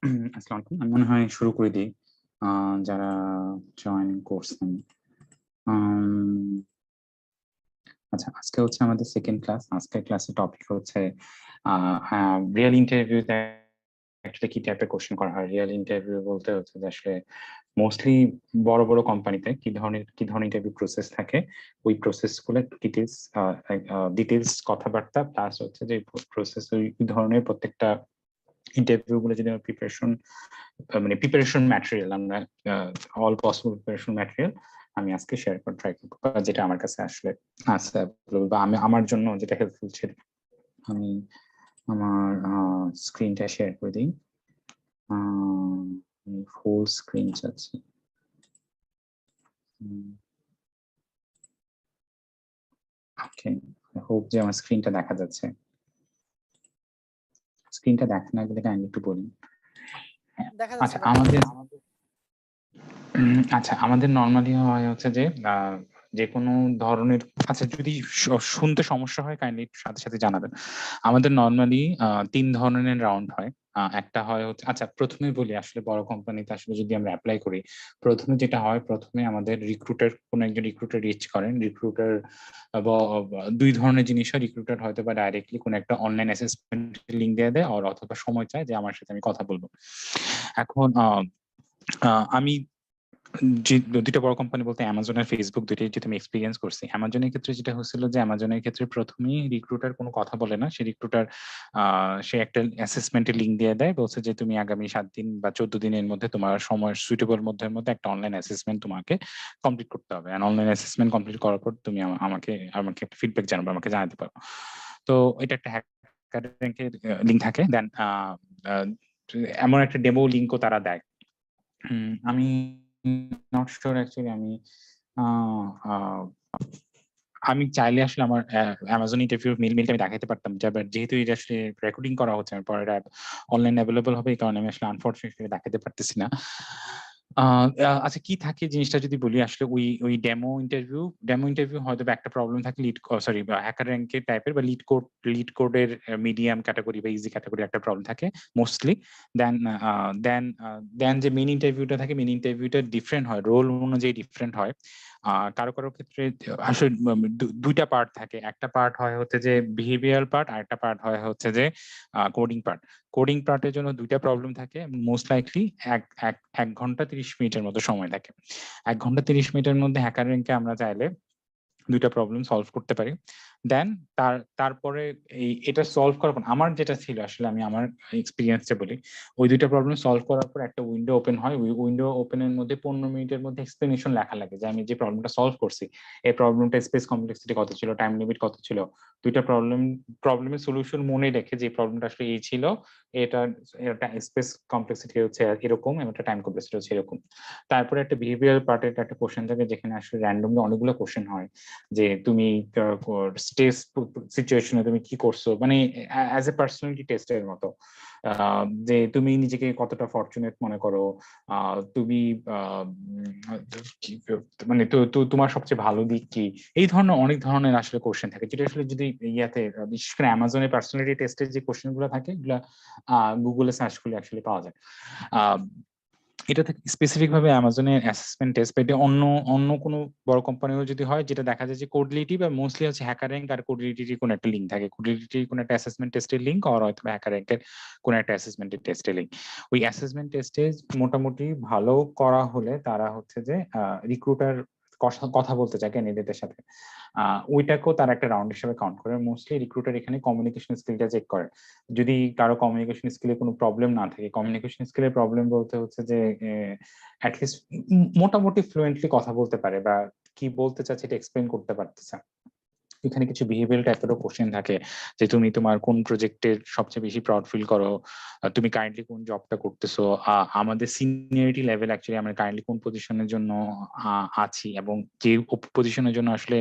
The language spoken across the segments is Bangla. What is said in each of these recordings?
আসসালামু আলাইকুম। আমি মনে হয় শুরু করে দিই। যারা জয়েন করছেন। আম আচ্ছা, আজকে হচ্ছে আমাদের সেকেন্ড ক্লাস। আজকের ক্লাসের টপিক হচ্ছে রিয়েল ইন্টারভিউতে অ্যাকচুয়ালি কি টাইপের কোয়েশ্চেন করা হয়। রিয়েল ইন্টারভিউ বলতে হচ্ছে যে আসলে মোস্টলি বড়, বড় কোম্পানিতে কি ধরনের ইন্টারভিউ প্রসেস থাকে, ওই প্রসেস গুলো ডিটেইলস কথাবার্তা প্লাস হচ্ছে যে প্রসেস ওই ধরনের প্রত্যেকটা ইন্টারভিউ গুলো যদি আমরা মানে প্রিপারেশন ম্যাটেরিয়াল আমরা অল পসিবল প্রিপারেশন ম্যাটেরিয়াল আমি আজকে শেয়ার করে ট্রাই করবো, বা যেটা আমার কাছে আসলে আছে available, বা আমি আমার জন্য যেটা হেল্পফুল ছিল। আমি আমার স্ক্রিনটা শেয়ার করে দিই। ফুল স্ক্রিন চাচ্ছি। ওকে, হোপ যে আমার স্ক্রিনটা দেখা যাচ্ছে। স্ক্রিনটা দেখা না গেলে কাইন্ডলি একটু বলুন। দেখা যাচ্ছে আচ্ছা, ভাই। আমাদের নর্মালি হয় হচ্ছে যে যে কোনো ধরনের, আচ্ছা যদি শুনতে সমস্যা হয় কাইন্ডলি সাথে সাথে জানাবেন। আমাদের নর্মালি ৩ ধরনের রাউন্ড হয়। একটা হয় হচ্ছে, আচ্ছা প্রথমে বলি আসলে বড় কোম্পানিতে আসলে যদি আমরা এপ্লাই করি, প্রথমে যেটা হয়, প্রথমে আমাদের কোনো একজন রিক্রুটার রিচ করেন। রিক্রুটার ২ ধরনের জিনিস হয়। রিক্রুটার হয়তো বা ডাইরেক্টলি কোনো একটা অনলাইন অ্যাসেসমেন্ট লিঙ্ক দিয়ে দেয়, অথবা সময় চায় যে আমার সাথে আমি কথা বলবো। এখন আমি যে ২টা বড় কোম্পানি বলতে অ্যামাজন আর ফেসবুক, দুইটাই যেটা আমি এক্সপেরিয়েন্স করছি। অ্যামাজনের ক্ষেত্রে যেটা হচ্ছিল যে অ্যামাজনের ক্ষেত্রে প্রথমেই রিক্রুটার কোনো কথা বলে না। সে রিক্রুটার সে একটা অ্যাসেসমেন্টের লিঙ্ক দিয়ে দেয়, বলছে যে তুমি আগামী ৭ দিন বা ১৪ দিনের মধ্যে তোমার সময় সুইটেবল মধ্যে একটা অনলাইন অ্যাসেসমেন্ট তোমাকে কমপ্লিট করতে হবে। অ্যান্ড অনলাইন অ্যাসেসমেন্ট কমপ্লিট করার পর তুমি আমাকে আমাকে একটা ফিডব্যাক জানাবে, আমাকে জানাতে পারো। তো এটা একটা হ্যাকার র্যাঙ্কের লিঙ্ক থাকে। দেন এমন একটা ডেমো লিঙ্কও তারা দেয়। আমি নট সিউর অ্যাকচুয়ালি। আহ, আহ, আমি চাইলে আসলে আমার অ্যামাজন ইন্টারভিউ মেলটা আমি দেখাতে পারতাম, যেহেতু এটা আসলে রেকর্ডিং করা হচ্ছে, আমি পরে অনলাইন অ্যাভেলেবল হবে, এই কারণে আমি আসলে আনফরচুনেটলি দেখাতে পারতেছি না। আচ্ছা, কি থাকে জিনিসটা যদি বলি, আসলে ওই ডেমো ইন্টারভিউ হয়তো বা একটা প্রবলেম থাকে, হ্যাকার র্যাঙ্কের টাইপের, বা লিড কোডের মিডিয়াম ক্যাটাগরি বা ইজি ক্যাটাগরি একটা প্রবলেম থাকে মোস্টলি। দেন দেন দেন যে মেইন ইন্টারভিউটা থাকে, মেইন ইন্টারভিউটা ডিফারেন্ট হয়, রোল অনুযায়ী ডিফারেন্ট হয়। কারো কারো ক্ষেত্রে আসলে দুইটা পার্ট থাকে। একটা পার্ট হয় হচ্ছে যে বিহেভিয়ারাল পার্ট, আর একটা পার্ট হয় হচ্ছে যে কোডিং পার্ট। কোডিং পার্টের জন্য দুইটা প্রবলেম থাকে। মোস্ট লাইকলি এক ঘন্টা ৩০ মিনিটের মতো সময় থাকে। ১ ঘন্টা ৩০ মিনিটের মধ্যে হ্যাকার র্যাঙ্কে আমরা চাইলে দুইটা প্রবলেম সলভ করতে পারি। দেন তারপরে এটা সলভ করার পর আমার যেটা ছিল, আসলে আমি আমার এক্সপিরিয়েন্সটা বলি, ওই দুইটা প্রবলেম সলভ করার পর একটা উইন্ডো ওপেন হয়। ওই উইন্ডো ওপেনের মধ্যে ১৫ মিনিটের মধ্যে এক্সপ্লেনেশন লেখা লাগে যে আমি যে প্রবলেমটা সলভ করছি, এই প্রবলেমটা স্পেস কমপ্লেক্সিটি কত ছিল, টাইম লিমিট কত ছিল, দুইটা প্রবলেমের সলিউশন মনে রেখে যে প্রবলেমটা আসলে এই ছিল, এটা এটা স্পেস কমপ্লেক্সিটি হচ্ছে এরকম, এবং একটা টাইম কমপ্লেক্সিটি হচ্ছে এরকম। তারপরে একটা বিহেভিয়ারাল পার্টের একটা কোশ্চেন থাকে, যেখানে আসলে র্যান্ডমলি অনেকগুলো কোশ্চেন হয়, যে তুমি স্ট্রেস সিচুয়েশনে তুমি কি করছো, মানে অ্যাজ এ পার্সোনালিটি টেস্টের মতো। যে তুমি নিজেকে কতটা ফরচুনেট মনে করো, তুমি মানে তোমার সবচেয়ে ভালো দিক কি, এই ধরনের অনেক ধরনের আসলে কোশ্চেন থাকে, যেটা আসলে যদি ইয়াতে বিশেষ করে অ্যামাজনের পার্সোনালিটি টেস্টের যে কোশ্চেন গুলো থাকে, এগুলা গুগলে সার্চ করলে আসলে পাওয়া যায়। আহ এটা থেকে স্পেসিফিক ভাবে অ্যামাজনের অ্যাসেসমেন্ট টেস্ট, বা এটা অন্য অন্য কোনো বড় কোম্পানিও যদি হয়, যেটা দেখা যায় যে কোডলিটি বা মোস্টলি হচ্ছে হ্যাকার র্যাঙ্ক আর কোডলিটির কোনো একটা লিঙ্ক থাকে, কোডলিটির কোনো একটা অ্যাসেসমেন্ট টেস্টের লিঙ্ক, আর হয়তো হ্যাকার র্যাঙ্কের কোনো একটা অ্যাসেসমেন্টের টেস্টের লিঙ্ক। ওই অ্যাসেসমেন্ট টেস্টে মোটামুটি ভালো করা হলে তারা হচ্ছে যে রিক্রুটার কথা বলতে চায় ক্যান্ডিডেটের সাথে, ওইটাকেও তারা একটা রাউন্ড হিসেবে কাউন্ট করে। মোস্টলি রিক্রুটার এখানে কমিউনিকেশন স্কিলটা চেক করে। যদি কারো কমিউনিকেশন স্কিলে কোনো প্রবলেম না থাকে, কমিউনিকেশন স্কিলের প্রবলেম বলতে হচ্ছে যে অ্যাটলিস্ট মোটামুটি ফ্লুয়েন্টলি কথা বলতে পারে, বা কি বলতে চাচ্ছে এটা এক্সপ্লেন করতে পারতেছে। এখানে কিছু বিহেভিয়ারাল টাইপেরও কোশ্চেন থাকে, যে তুমি তোমার কোন প্রজেক্টের সবচেয়ে বেশি প্রাউড ফিল করো, তুমি কারেন্টলি কোন জবটা করতেছো, আমাদের সিনিয়রিটি লেভেল অ্যাকচুয়ালি আমরা কারেন্টলি কোন পজিশনের জন্য আছি, এবং যে পজিশনের জন্য আসলে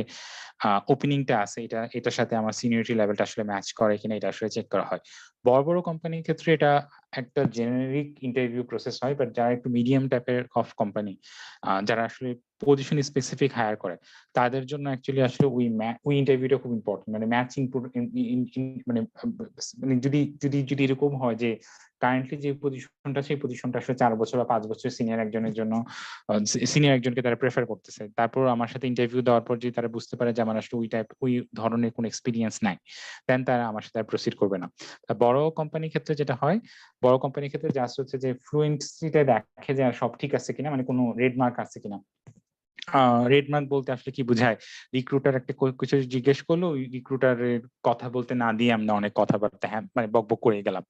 ওপেনিংটা আছে, এটার সাথে আমার সিনিয়রিটি লেভেলটা আসলে ম্যাচ করে কিনা, এটা আসলে চেক করা হয়। বড় বড় কোম্পানির ক্ষেত্রে এটা একটা জেনারিক ইন্টারভিউ প্রসেস হয়, বাট যারা একটু মিডিয়াম টাইপের অফ কোম্পানি, যারা আসলে পজিশন স্পেসিফিক হায়ার করে তাদের জন্য অ্যাকচুয়ালি আসলে ওই ইন্টারভিউটা খুব ইম্পর্টেন্ট, মানে ম্যাচিং মানে মানে যদি যদি যদি এরকম হয় যে কারেন্টলি যে পজিশনটা সেই পজিশনটা আসলে 4 বছর বা 5 বছর সিনিয়র একজনের জন্য, সিনিয়র একজনকে তারা প্রেফার করতেছে, তারপর আমার সাথে ইন্টারভিউ দেওয়ার পর যদি তারা বুঝতে পারে যে আমার আসলে ওই ধরনের কোনো এক্সপিরিয়েন্স নাই, দেন তারা আমার সাথে প্রসিড করবে না। বড় কোম্পানির ক্ষেত্রে যেটা হয়, বড় কোম্পানির ক্ষেত্রে জাস্ট হচ্ছে যে ফ্লুয়েন্সিটা দেখে যে সব ঠিক আছে কিনা, মানে কোনো রেড মার্ক আছে কিনা। রেড মার্ক বলতে আসলে কি বোঝায়, রিক্রুটার একটা কিছু জিজ্ঞেস করলো, ওই রিক্রুটারের কথা বলতে না দিয়ে আমরা অনেক কথাবার্তা হ্যাঁ মানে বকবক করে গেলাম,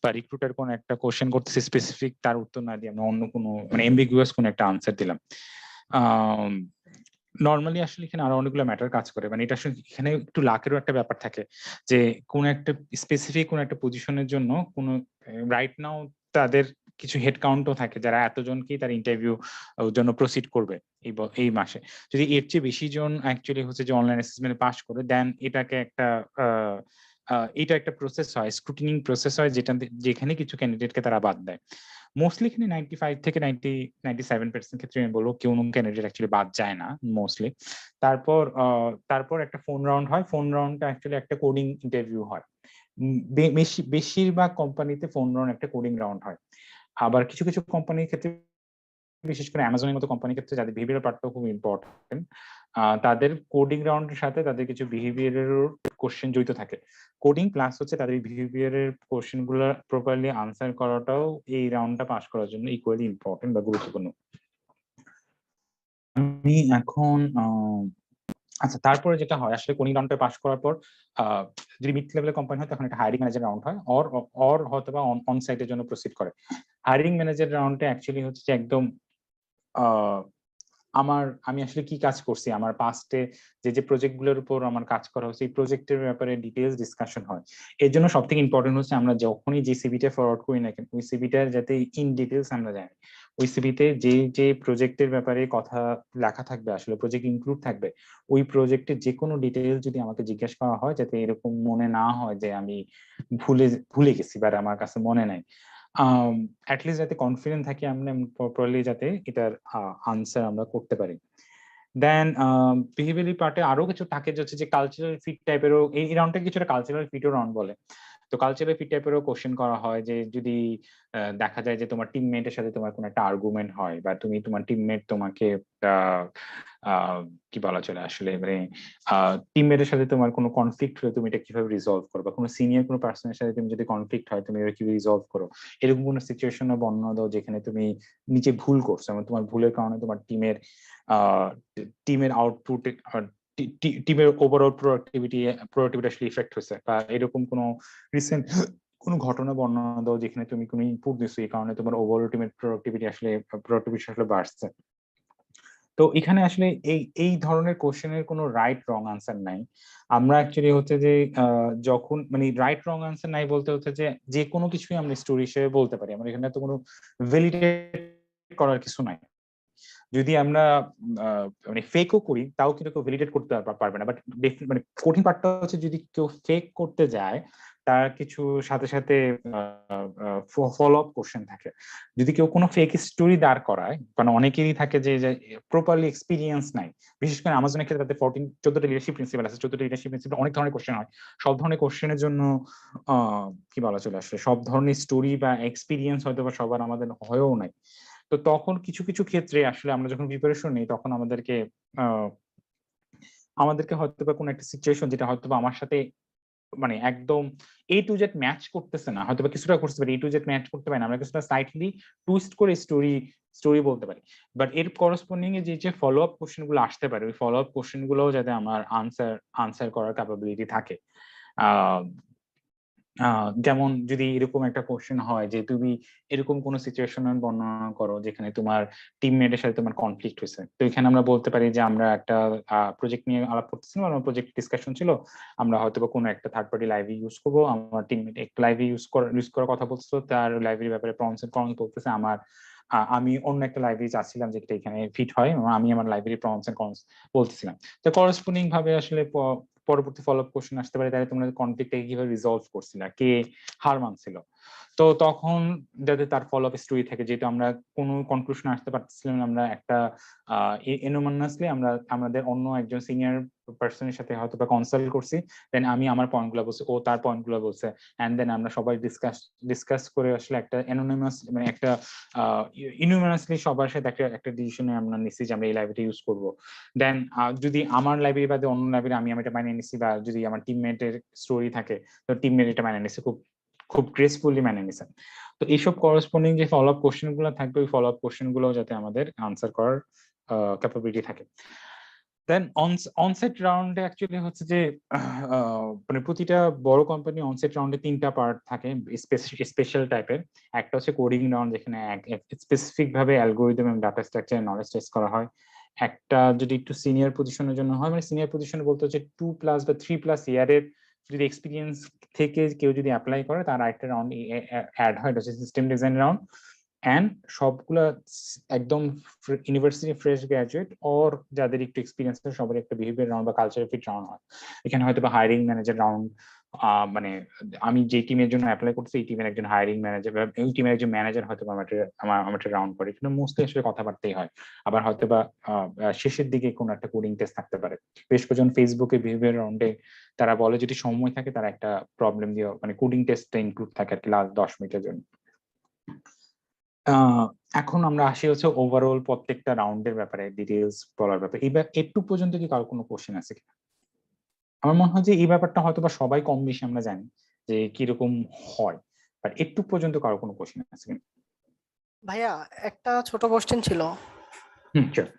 বা রিক্রুটার কোন একটা কোশ্চেন করতেছে স্পেসিফিক, তার উত্তর না দিয়ে আমরা অন্য কোনো মানে এমবিগুয়াস কোনো একটা আনসার দিলাম। নর্মালি আসলে এখানে আরো অনেকগুলো ম্যাটার কাজ করে, মানে এটা আসলে এখানে একটু লাকেরও একটা ব্যাপার থাকে যে কোন একটা স্পেসিফিক কোন একটা পজিশনের জন্য কোন রাইট নাও তাদের কিছু হেড কাউন্টও থাকে যারা এতজনকেই তার ইন্টারভিউ জন্য প্রসিড করবে এই মাসে। যদি এর চেয়ে বেশি জন অ্যাকচুয়ালি হচ্ছে যে অনলাইন অ্যাসেসমেন্টে পাস করে, দেন এটাকে একটা এটা একটা প্রসেস হয়, স্ক্রুটিনিং প্রসেস হয়, যেখানে কিছু ক্যান্ডিডেটকে তারা বাদ দেয়। মোস্টলি এখানে 95 থেকে 97% ক্ষেত্রে আমি বলবো কেউ ক্যান্ডিডেট অ্যাকচুয়ালি বাদ যায় না মোস্টলি। তারপর একটা ফোন রাউন্ড হয়, ফোন রাউন্ডটা অ্যাকচুয়ালি একটা কোডিং ইন্টারভিউ হয়। বেশিরভাগ কোম্পানিতে ফোন রাউন্ড একটা কোডিং রাউন্ড হয়। আবার কিছু কিছু কোম্পানির ক্ষেত্রে, বিশেষ করে অ্যামাজনের মতো কোম্পানির ক্ষেত্রে যাদের বিহেভিয়ার পার্টটাও খুব ইম্পর্টেন্ট, তাদের কোডিং রাউন্ডের সাথে তাদের কিছু বিহেভিয়ারের কোশ্চেন জড়িত থাকে। কোডিং প্লাস হচ্ছে তাদের বিহেভিয়ারের কোশ্চেন গুলো প্রপারলি আনসার করাটাও এই রাউন্ডটা পাস করার জন্য ইকুয়ালি ইম্পর্টেন্ট বা গুরুত্বপূর্ণ। আমি এখন আচ্ছা, তারপরে যেটা হয় আসলে কোডিং রাউন্ডটা পাস করার পর যদি মিড লেভেলের কোম্পানি হয় তখন একটা হায়ারিং ম্যানেজার রাউন্ড হয়, অর হয়তো বা অন সাইটের জন্য প্রসিড করে। হায়ারিং ম্যানেজার রাউন্ডটা অ্যাকচুয়ালি হচ্ছে যে একদম আমি আসলে কি কাজ করছি, আমার পাস্টে যে প্রজেক্ট গুলোর উপর আমার কাজ করা হচ্ছে, এই প্রজেক্টের ব্যাপারে ডিটেলস ডিসকাশন হয়। এর জন্য সব থেকে ইম্পর্টেন্ট হচ্ছে আমরা যখনই যে সিভিটা ফরওয়ার্ড করি না কেন, ওই সিভিটার যাতে ইন ডিটেলস আমরা জানি, ওই সিভিতে যে প্রজেক্টের ব্যাপারে কথা লেখা থাকবে, আসলে প্রজেক্ট ইনক্লুড থাকবে, ওই প্রজেক্টের যে কোনো ডিটেলস যদি আমাকে জিজ্ঞেস করা হয়, যাতে এরকম মনে না হয় যে আমি ভুলে গেছি বা আমার কাছে মনে নাই। অ্যাটলিস্ট যাতে কনফিডেন্ট থাকি আমরা প্রপারলি যাতে এটার আনসার আমরা করতে পারি। দেন বিহেভিয়ারি পার্টে আরো কিছু থাকে যে হচ্ছে যে কালচারাল ফিট টাইপেরও, এই রাউন্ডটা কিছুটা কালচারাল ফিটও রাউন্ড বলে। তো কালচারাল ফিট টাইপেরও কোশ্চেন করা হয় যে যদি দেখা যায় যে তোমার টিমমেটের সাথে তোমার কোনো একটা আর্গুমেন্ট হয়, বা তোমার টিমমেট তোমাকে কি বলা চলে আসলে মানে টিমমেটের সাথে তোমার কোনো কনফ্লিক্ট হলে তুমি এটা কিভাবে রিজলভ করো, বা কোনো সিনিয়র কোনো পার্সনের সাথে তুমি যদি কনফ্লিক্ট হয় তুমি এটা কিভাবে রিজলভ করো, এরকম কোনো সিচুয়েশনের বর্ণনা দাও যেখানে তুমি নিজে ভুল করছো এবং তোমার ভুলের কারণে তোমার টিমের আউটপুট, টিমের ওভারঅল প্রোডাক্টিভিটি আসলে ইফেক্ট হয়েছে, বা এরকম কোনো রিসেন্ট কোনো ঘটনা বর্ণনা দাও যেখানে তুমি কোনো ইনপুট দিছো, এই কারণে তোমার ওভারঅল টিমের প্রোডাক্টিভিটি আসলে বাড়ছে। তো এখানে আসলে এই ধরনের কোশ্চেনের কোনো রাইট রং আনসার নাই। আমরা অ্যাকচুয়ালি হচ্ছে যে যখন মানে রাইট রং আনসার নাই বলতে হচ্ছে যে কোনো কিছুই আমরা স্টোরি হিসেবে বলতে পারি, আমরা এখানে তো কোনো ভ্যালিডেট করার কিছু নাই। যদি আমরা মানে ফেকও করি তাও কিন্তু কেউ ভ্যালিডেট করতে পারবে না, বাট মানে কঠিন পার্টটা হচ্ছে যদি কেউ ফেক করতে যায় তার কিছু সাথে সাথে ফলো আপ কোশ্চেন থাকে। যদি কেউ কোনো ফেক স্টোরি দাঁড় করায়, কারণ অনেকেরই থাকে যে প্রপারলি এক্সপিরিয়েন্স নাই, বিশেষ করে আমাজনের ক্ষেত্রে তাদের 14টা লিডারশিপ প্রিন্সিপাল আছে, 14টা লিডারশিপ প্রিন্সিপাল অনেক ধরনের কোশ্চেন হয়। সব ধরনের কোশ্চেনের জন্য কি বলা চলে আসলে সব ধরনের স্টোরি বা এক্সপিরিয়েন্স হয়তো বা সবার আমাদের হয়েও নাই। তো তখন কিছু কিছু ক্ষেত্রে আসলে আমরা যখন প্রিপারেশন নিই তখন আমাদেরকে হয়তো বা কোনো একটা সিচুয়েশন যেটা হয়তো বা আমার সাথে মানে একদম এ টু জেড ম্যাচ করতেছে না, হয়তো বা কিছুটা করতে পারি, এ টু জেড ম্যাচ করতে পারি না, আমরা কিছুটা সাইটলি টুইস্ট করে স্টোরি বলতে পারি। বাট এর করসপন্ডিং এ যে ফলো আপ কোশ্চেন গুলো আসতে পারে, ওই ফলো আপ কোশ্চেন গুলোও যাতে আমার আনসার করার ক্যাপাবিলিটি থাকে। আহ যেমন যদি এরকম একটা কোশ্চেন হয় যে তুমি এরকম কোন সিচুয়েশনের বর্ণনা করো যেখানে তোমার টিমমেটের সাথে তোমার কনফ্লিক্ট হয়েছে, তো এখানে আমরা বলতে পারি যে আমরা একটা প্রজেক্ট নিয়ে আলাপ করতেছিলাম, আমার প্রজেক্ট ডিসকাশন ছিল, আমরা হয়তো বা কোনো একটা থার্ড পার্টি লাইব্রেরি ইউজ করবো, আমার টিমমেট একটা লাইব্রেরি ইউজ করার কথা বলছিল, তার লাইব্রেরির ব্যাপারে প্রনস বলতেছে, আমি অন্য একটা লাইব্রেরি চাচ্ছিলাম যেটা এখানে ফিট হয়, এবং আমি আমার লাইব্রেরি প্রনস এন্ড কনস বলতেছিলাম। তো করসপন্ডিং ভাবে আসলে পরবর্তী ফলো আপ কোশ্চেন আসতে পারে, তাহলে তোমরা কনফ্লিক্টটাকে কিভাবে রিজলভ করছিলা, কে হার মানছিল। তো তখন যাতে তার ফলো আপ স্টোরি থাকে, যেহেতু আমরা কোনো কনক্লুশন আসতে পারতেছিলাম না, আমরা একটা এনোমানাসলি আমরা আমাদের অন্য একজন সিনিয়র পার্সনের সাথে হয়তো বা কনসাল্ট করছি, দেন আমি আমার পয়েন্টগুলো বলছি, ও তার পয়েন্টগুলো বলছে, অ্যান্ড দেন আমরা সবাই ডিসকাস করে আসলে একটা অ্যানোনিমাস মানে একটা ইউনিমাসলি সবার সাথে একটা একটা ডিসিশনে আমরা নিচ্ছি যে আমরা এই লাইব্রেরি ইউজ করবো। দেন যদি আমার লাইব্রেরি বাদে অন্য লাইব্রেরি আমি এটা মানিয়ে নিচ্ছি, বা যদি আমার টিমমেটের স্টোরি থাকে তো টিমমেট এটা মানিয়ে নিচ্ছে, খুব খুব গ্রেসফুলি মেনে নিছে। তো এইসব করসপন্ডিং যে ফলো আপ কোশ্চেন গুলো থাকবে, ওই ফলো আপ কোশ্চেন গুলো যাতে আমাদের আনসার করার ক্যাপাবিলিটি থাকে। দেন অনসেট রাউন্ডে অ্যাকচুয়ালি হচ্ছে যে মানে প্রতিটা বড় কোম্পানি অনসেট রাউন্ডে 3টা পার্ট থাকে স্পেশাল টাইপের। একটা হচ্ছে কোডিং রাউন্ড, যেখানে স্পেসিফিক ভাবে অ্যালগোরিদম এবং ডাটা স্ট্রাকচার নলেজ টেস্ট করা হয়। একটা যদি একটু সিনিয়র পজিশনের জন্য হয়, মানে সিনিয়র পজিশন বলতে হচ্ছে 2+ বা 3+ ইয়ারের যদি এক্সপিরিয়েন্স থেকে কেউ যদি অ্যাপ্লাই করে, তার আরেকটা রাউন্ড অ্যাড হয়, এটা হচ্ছে সিস্টেম ডিজাইন রাউন্ড। অ্যান্ড সবগুলা একদম ইউনিভার্সিটি ফ্রেশ গ্রাজুয়েট ওর যাদের একটু এক্সপিরিয়েন্স আছে সবার একটা বিহেভিয়ার রাউন্ড বা কালচার ফিট রাউন্ড হয়। এখানে হয়তো বা হায়ারিং ম্যানেজার রাউন্ড, মানে আমি যে টিমের জন্য অ্যাপ্লাই করছি এই টিমের একজন হায়ারিং ম্যানেজার বা এই টিমের একজন ম্যানেজার হয়তো আমার একটা রাউন্ড করে, কিন্তু মোস্টলি আসলে কথাবার্তাই হয়। আবার হয়তো বা শেষের দিকে কোনো একটা কোডিং টেস্ট থাকতে পারে। বেশ কজন ফেসবুকে বিহেভিয়ার রাউন্ডে তারা বলে যদি সময় থাকে তারা একটা প্রবলেম দিয়ে মানে কোডিং টেস্টটা ইনক্লুড থাকে আর কি লাস্ট 10 মিনিটের জন্য। এখন আমরা আসি হচ্ছে ওভারঅল প্রত্যেকটা রাউন্ডের ব্যাপারে ডিটেলস বলার ব্যাপারে। এইবার একটু পর্যন্ত কি কারো কোনো কোশ্চেন আছে কিনা? আমার মনে হয় যে এই ব্যাপারটা হয়তো বা সবাই কম বেশি আমরা জানি যে কিরকম হয়, বাট একটু পর্যন্ত কারো কোনো কোশ্চেন আছে কিনা? ভাইয়া, একটা ছোট কোশ্চেন ছিল। Sure.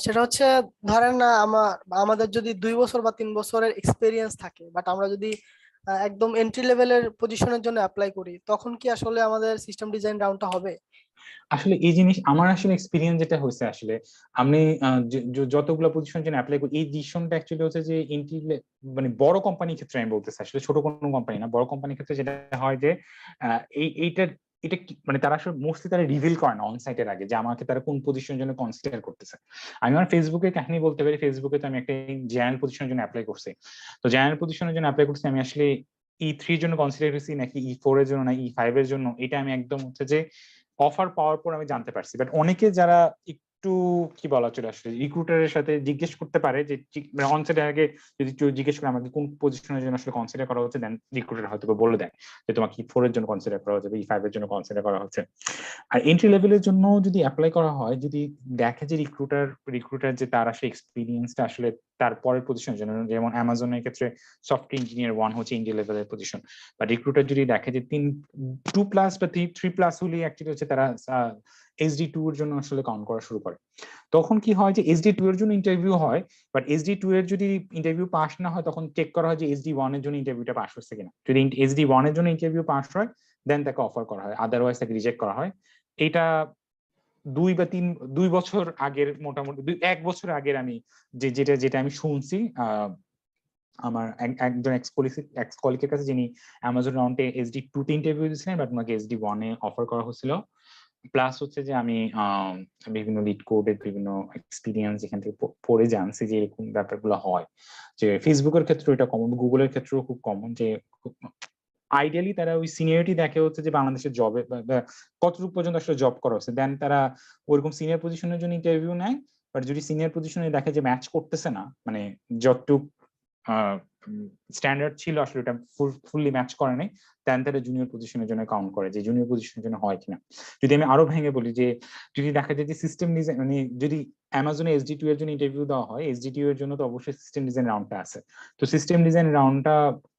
সেটা হচ্ছে, ধরেন না আমাদের যদি 2 বছর বা 3 বছরের এক্সপিরিয়েন্স থাকে, বাট আমরা যদি একদম এন্ট্রি লেভেলের পজিশনের জন্য অ্যাপ্লাই করি, তখন কি আসলে আমাদের সিস্টেম ডিজাইন রাউন্ডটা হবে? আসলে এই জিনিস আমার আসলে এক্সপিরিয়েন্স যেটা হয়েছে আসলে, আমি যতগুলো পজিশন জন্য অ্যাপ্লাই করি এই ডিসিশনটা অ্যাকচুয়ালি হচ্ছে যে মানে বড় কোম্পানির ক্ষেত্রে আমি বলতেছি, আসলে ছোট কোনো কোম্পানি না, বড় কোম্পানির ক্ষেত্রে যেটা হয় যে এইটার এটা মানে তারা আসলে মোস্টলি তারা রিভিল করে না অন সাইটের আগে যে আমাকে তারা কোন পজিশনের জন্য কনসিডার করতেছে। আমি আমার ফেসবুকের কাহিনী বলতে পারি, ফেসবুকে তো আমি একটা জেনারেল পজিশনের জন্য অ্যাপ্লাই করছি। তো জেনারেল পজিশনের জন্য অ্যাপ্লাই করছি, আমি আসলে E3 এর জন্য কনসিডার করছি নাকি E4 এর জন্য না E5 এর জন্য, এটা আমি একদম হচ্ছে যে অফার পাওয়ার পর আমি জানতে পারছি। বাট অনেকে যারা একটু কি বলা চলে আসলে রিক্রুটারের সাথে জিজ্ঞেস করতে পারে যে অনসাইটের আগে যদি কেউ জিজ্ঞেস করে আমাকে কোন পজিশনের জন্য আসলে কনসিডার করা হচ্ছে, দেন রিক্রুটার হয়তো বলে দেয় যে তোমাকে E4 এর জন্য কনসিডার করা হচ্ছে, E5 এর জন্য কনসিডার করা হচ্ছে। আর এন্ট্রি লেভেলের জন্য যদি অ্যাপ্লাই করা হয়, যদি দেখে যে রিক্রুটার যে তার আসলে এক্সপিরিয়েন্সটা আসলে তার পরের পজিশনের জন্য, যেমন অ্যামাজনের ক্ষেত্রে সফটওয়্যার ইঞ্জিনিয়ার 1 হচ্ছে এন্ট্রি লেভেলের পজিশন, বা রিক্রুটার যদি দেখে যে 2+ বা 3+ হলে অ্যাকচুয়ালি হচ্ছে তারা SD2 এর জন্য আসলে কাউন্ট করা শুরু করে। তখন কি হয় যে SD2 এর জন্য ইন্টারভিউ হয়, বাট SD2 এর যদি ইন্টারভিউ পাস না হয় তখন চেক করা হয় যে SD1 এর জন্য ইন্টারভিউটা পাস হচ্ছে কিনা। যদি SD1 এর জন্য ইন্টারভিউ পাস হয় দেন তাকে অফার করা হয়, আদারওয়াইজ তাকে রিজেক্ট করা হয়। এটা 2 বছর আগের, মোটামুটি 1 বছর আগের আমি যেটা আমি শুনছি আমার একজন এক্স কলিগের কাছে, যিনি অ্যামাজন রাউন্ডে SD2 তে ইন্টারভিউ দিয়েছিলেন, বাট ওনাকে SD1 এ অফার করা হয়েছিল। প্লাস হচ্ছে যে আমি বিভিন্ন লিড কোডের বিভিন্ন এক্সপিরিয়েন্স এখান থেকে পড়ে জানছি যে এরকম ব্যাপারগুলো হয়, যে ফেসবুকের ক্ষেত্রে এটা কমন, গুগলের ক্ষেত্রেও খুব কমন, যে আইডিয়ালি তারা ওই সিনিয়রিটি দেখে হচ্ছে যে বাংলাদেশের জবে কতটুকু পর্যন্ত আসলে জব করা হচ্ছে, দেন তারা ওইরকম সিনিয়র পজিশনের জন্য ইন্টারভিউ নেয়। বাট যদি সিনিয়র পজিশনে দেখে যে ম্যাচ করতেছে না, মানে যতটুকু স্ট্যান্ডার্ড ছিল আসলে এটা ফুললি ম্যাচ করে নাই, দেন তারা জুনিয়র পজিশনের জন্য কাউন্ট করে যে জুনিয়র পজিশনের জন্য হয় কিনা। যদি আমি আরো ভেঙে বলি, যে যদি দেখা যায় যে সিস্টেম ডিজাইন মানে যদি অ্যামাজনে SD2 এর জন্য ইন্টারভিউ দেওয়া হয়, SD2 এর জন্য তো অবশ্যই সিস্টেম ডিজাইন রাউন্ডটা আছে। তো সিস্টেম ডিজাইন রাউন্ডটা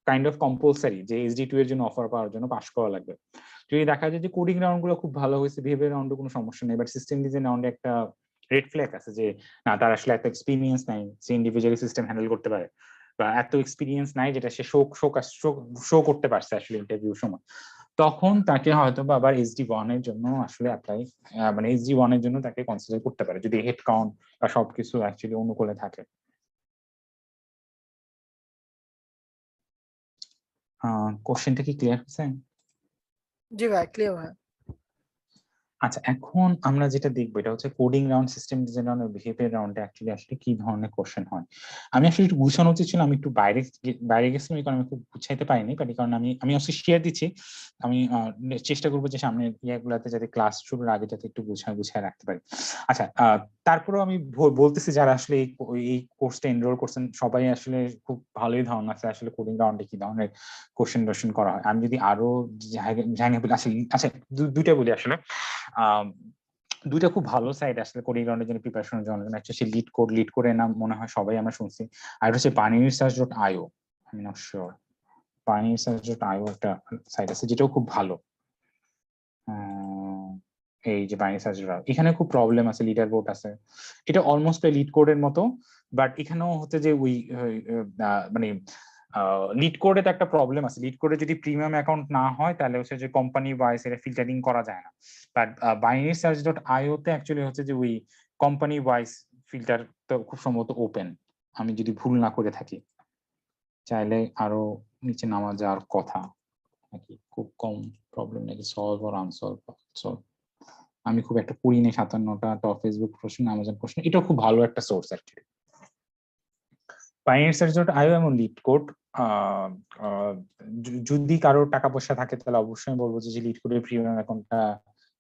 কাইন্ড অফ কম্পালসারি, যে SD2 এর জন্য অফার পাওয়ার জন্য পাস করা লাগবে। যদি দেখা যায় যে কোডিং রাউন্ড গুলো খুব ভালো হয়েছে, বিহেভিয়ার রাউন্ডে কোনো সমস্যা নেই, বাট সিস্টেম ডিজাইন রাউন্ডে একটা রেড ফ্ল্যাগ আছে যে না, তার আসলে এত এক্সপিরিয়েন্স নাই সে ইন্ডিভিজুয়ালি সিস্টেম হ্যান্ডেল করতে পারে, বা এত এক্সপিরিয়েন্স নাই যেটা সে শো করতে পারছে আসলে ইন্টারভিউ সময়, তখন তাকে হয়তো বা আবার SD1 এর জন্য আসলে অ্যাপ্লাই, মানে SD1 এর জন্য তাকে কনসিডার করতে পারে যদি হেড কাউন্ট বা সবকিছু অ্যাকচুয়ালি অনুকূলে থাকে। কোশ্চেনটা কি ক্লিয়ার হয়েছে? জি ভাই, ক্লিয়ার ভাই। আচ্ছা, এখন আমরা যেটা দেখবো এটা হচ্ছে coding round, system design round, behaviour রাউন্ডে অ্যাকচুয়ালি আসলে কি ধরনের কোশ্চেন হয়। আমি আসলে একটু গুছানো উচিত ছিল, আমি একটু বাইরে গেছিলাম, এই কারণে আমি খুব গুছাইতে পারিনি, বাট এই কারণে আমি আসলে শেয়ার দিচ্ছি। আমি চেষ্টা করবো যে সামনে ইয়াগুলাতে যাতে ক্লাস শুরুর আগে যাতে একটু গুছায় রাখতে পারি। আচ্ছা, তারপরেও আমি বলতেছি যারা আসলে এই কোর্সটা এনরোল করছেন সবাই আসলে খুব ভালোই ধারণা আছে আসলে কোডিং রাউন্ডে কি ধরনের কোশ্চেন টোশ্চেন করা হয়। আমি যদি আরো জায়গা আসলে, আচ্ছা দুইটা বলি আসলে। দুইটা খুব ভালো সাইট আসলে কোডিং রাউন্ডের জন্য প্রিপারেশনের জন্য। একটা হচ্ছে লিড করে নাম মনে হয় সবাই আমরা শুনছি, আর হচ্ছে pioneersearch.io, আমি নট শিওর। pioneersearch.io একটা সাইট আছে যেটাও খুব ভালো। এই যে pioneersearch.io, এখানে খুব প্রবলেম আছে, লিডার বোর্ড আছে, এটা অলমোস্ট লিড কোডের মতো, বাট এখানেও হচ্ছে যে ওই মানে লিড কোডে তো একটা প্রবলেম আছে। লিড কোডে যদি প্রিমিয়াম অ্যাকাউন্ট না হয় তাহলে হচ্ছে যে কোম্পানি ওয়াইজ এটা ফিল্টারিং করা যায় না, বাট pioneersearch.io তে অ্যাকচুয়ালি হচ্ছে যে ওই কোম্পানি ওয়াইজ ফিল্টার তো খুব সম্ভবত ওপেন, আমি যদি ভুল না করে থাকি। চাইলে আরো নিচে নামা যাওয়ার কথা নাকি, খুব কম প্রবলেম নাকি, সলভ আর আনসলভ। আমি খুব একটা পড়ি নাই 57টা টপ ফেসবুক প্রশ্ন, আমাজন প্রশ্ন, এটা খুব ভালো একটা সোর্স অ্যাকচুয়ালি। pioneersearch.io এবং লিড কোড, যদি কারো টাকা পয়সা থাকে তাহলে অবশ্যই বলবো যে লিড কোডের প্রিমিয়াম অ্যাকাউন্টটা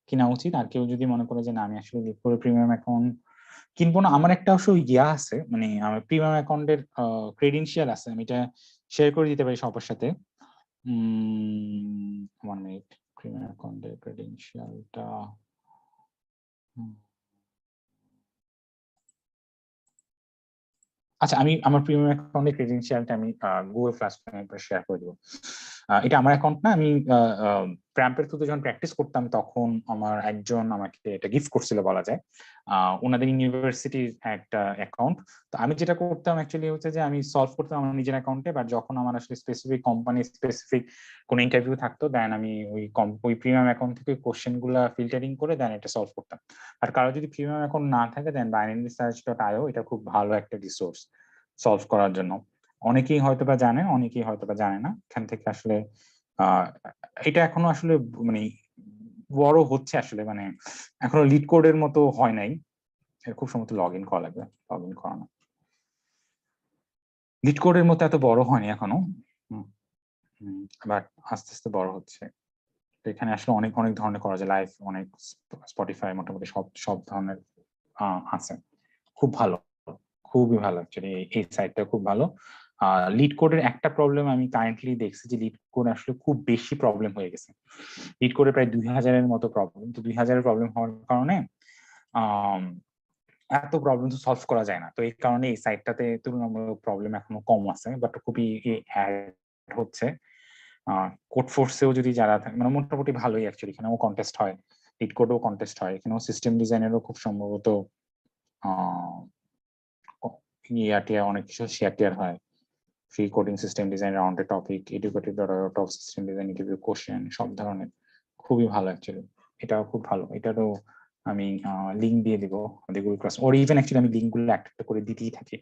কেনা উচিত। আর কেউ যদি মনে করে যে না আমি আসলে লিড কোডের প্রিমিয়াম অ্যাকাউন্ট কিনবো না, আমার একটা অবশ্য ইয়া আছে, মানে আমার প্রিমিয়াম অ্যাকাউন্টের ক্রেডেনশিয়াল আছে, আমি এটা শেয়ার করে দিতে পারি সবার সাথে। 1 মিনিট, প্রিমিয়াম অ্যাকাউন্টের ক্রেডেনশিয়ালটা, আচ্ছা আমি আমার প্রিমিয়াম অ্যাকাউন্টের ক্রেডেনশিয়ালটা আমি গুগল ক্লাসরুমে শেয়ার করে দেবো। এটা আমার অ্যাকাউন্ট না, আমি প্র্যাম্পের থ্রুতে যখন প্র্যাকটিস করতাম তখন আমার একজন আমাকে এটা গিফট করছিল বলা যায়, ওনাদের ইউনিভার্সিটির একটা অ্যাকাউন্ট। তো আমি যেটা করতাম অ্যাকচুয়ালি হচ্ছে যে আমি সলভ করতাম আমার নিজের অ্যাকাউন্টে, বাট যখন আমার আসলে স্পেসিফিক কোম্পানি স্পেসিফিক কোনো ইন্টারভিউ থাকতো দেন আমি ওই প্রিমিয়াম অ্যাকাউন্ট থেকে কোশ্চেন গুলা ফিল্টারিং করে দেন এটা সলভ করতাম। আর কারো যদি প্রিমিয়াম অ্যাকাউন্ট না থাকে দেন pioneersearch.io এটা খুব ভালো একটা রিসোর্স সলভ করার জন্য। অনেকেই হয়তোবা জানে, অনেকেই হয়তোবা জানে না। এখান থেকে আসলে এটা এখনো আসলে মানে বড় হচ্ছে আসলে, মানে এখনো লিড কোডের মতো হয় নাই, খুব সম্ভবত লগ ইন করা লাগবে, লগ ইন করানো। লিড কোডের মতো এত বড় হয়নি এখনো, বাট আস্তে আস্তে বড় হচ্ছে। তো এখানে আসলে অনেক অনেক ধরনের করা যায়, লাইভ অনেক, স্পটিফাই মোটামুটি সব সব ধরনের আছে। খুব ভালো, খুবই ভালো অ্যাকচুয়ালি, এই সাইটটা খুব ভালো। লিড কোডের একটা প্রবলেম আমি কারেন্টলি দেখছি যে লিড কোড আসলে খুব বেশি প্রবলেম হয়ে গেছে। লিড কোডে প্রায় 2000-এর মতো প্রবলেম, তো 2000-এর প্রবলেম হওয়ার কারণে এত প্রবলেম তো সলভ করা যায় না। তো এই কারণে এই সাইটটাতে তুলনামূলক প্রবলেম এখনো কম আছে, বাট খুবই অ্যাড হচ্ছে। কোড ফোর্সেও যদি যারা থাকে মানে মোটামুটি ভালোই অ্যাকচুয়ালি, এখানেও কন্টেস্ট হয়, লিড কোডেও কন্টেস্ট হয়, এখানেও সিস্টেম ডিজাইনেরও খুব সম্ভবত ইয়াটিয়া অনেক কিছু শেয়ার টেয়ার হয়। ফ্রি কোডিং সিস্টেম ডিজাইন রাউন্ডের topic, educative top system design interview question সব ধরনের, খুবই ভালো অ্যাকচুয়ালি, এটাও খুব ভালো। এটারও আমি লিঙ্ক দিয়ে দিব আমাদের গুগল ক্লাস, ওর ইভেন অ্যাকচুয়ালি আমি লিঙ্কগুলো একটা করে দিতেই থাকি,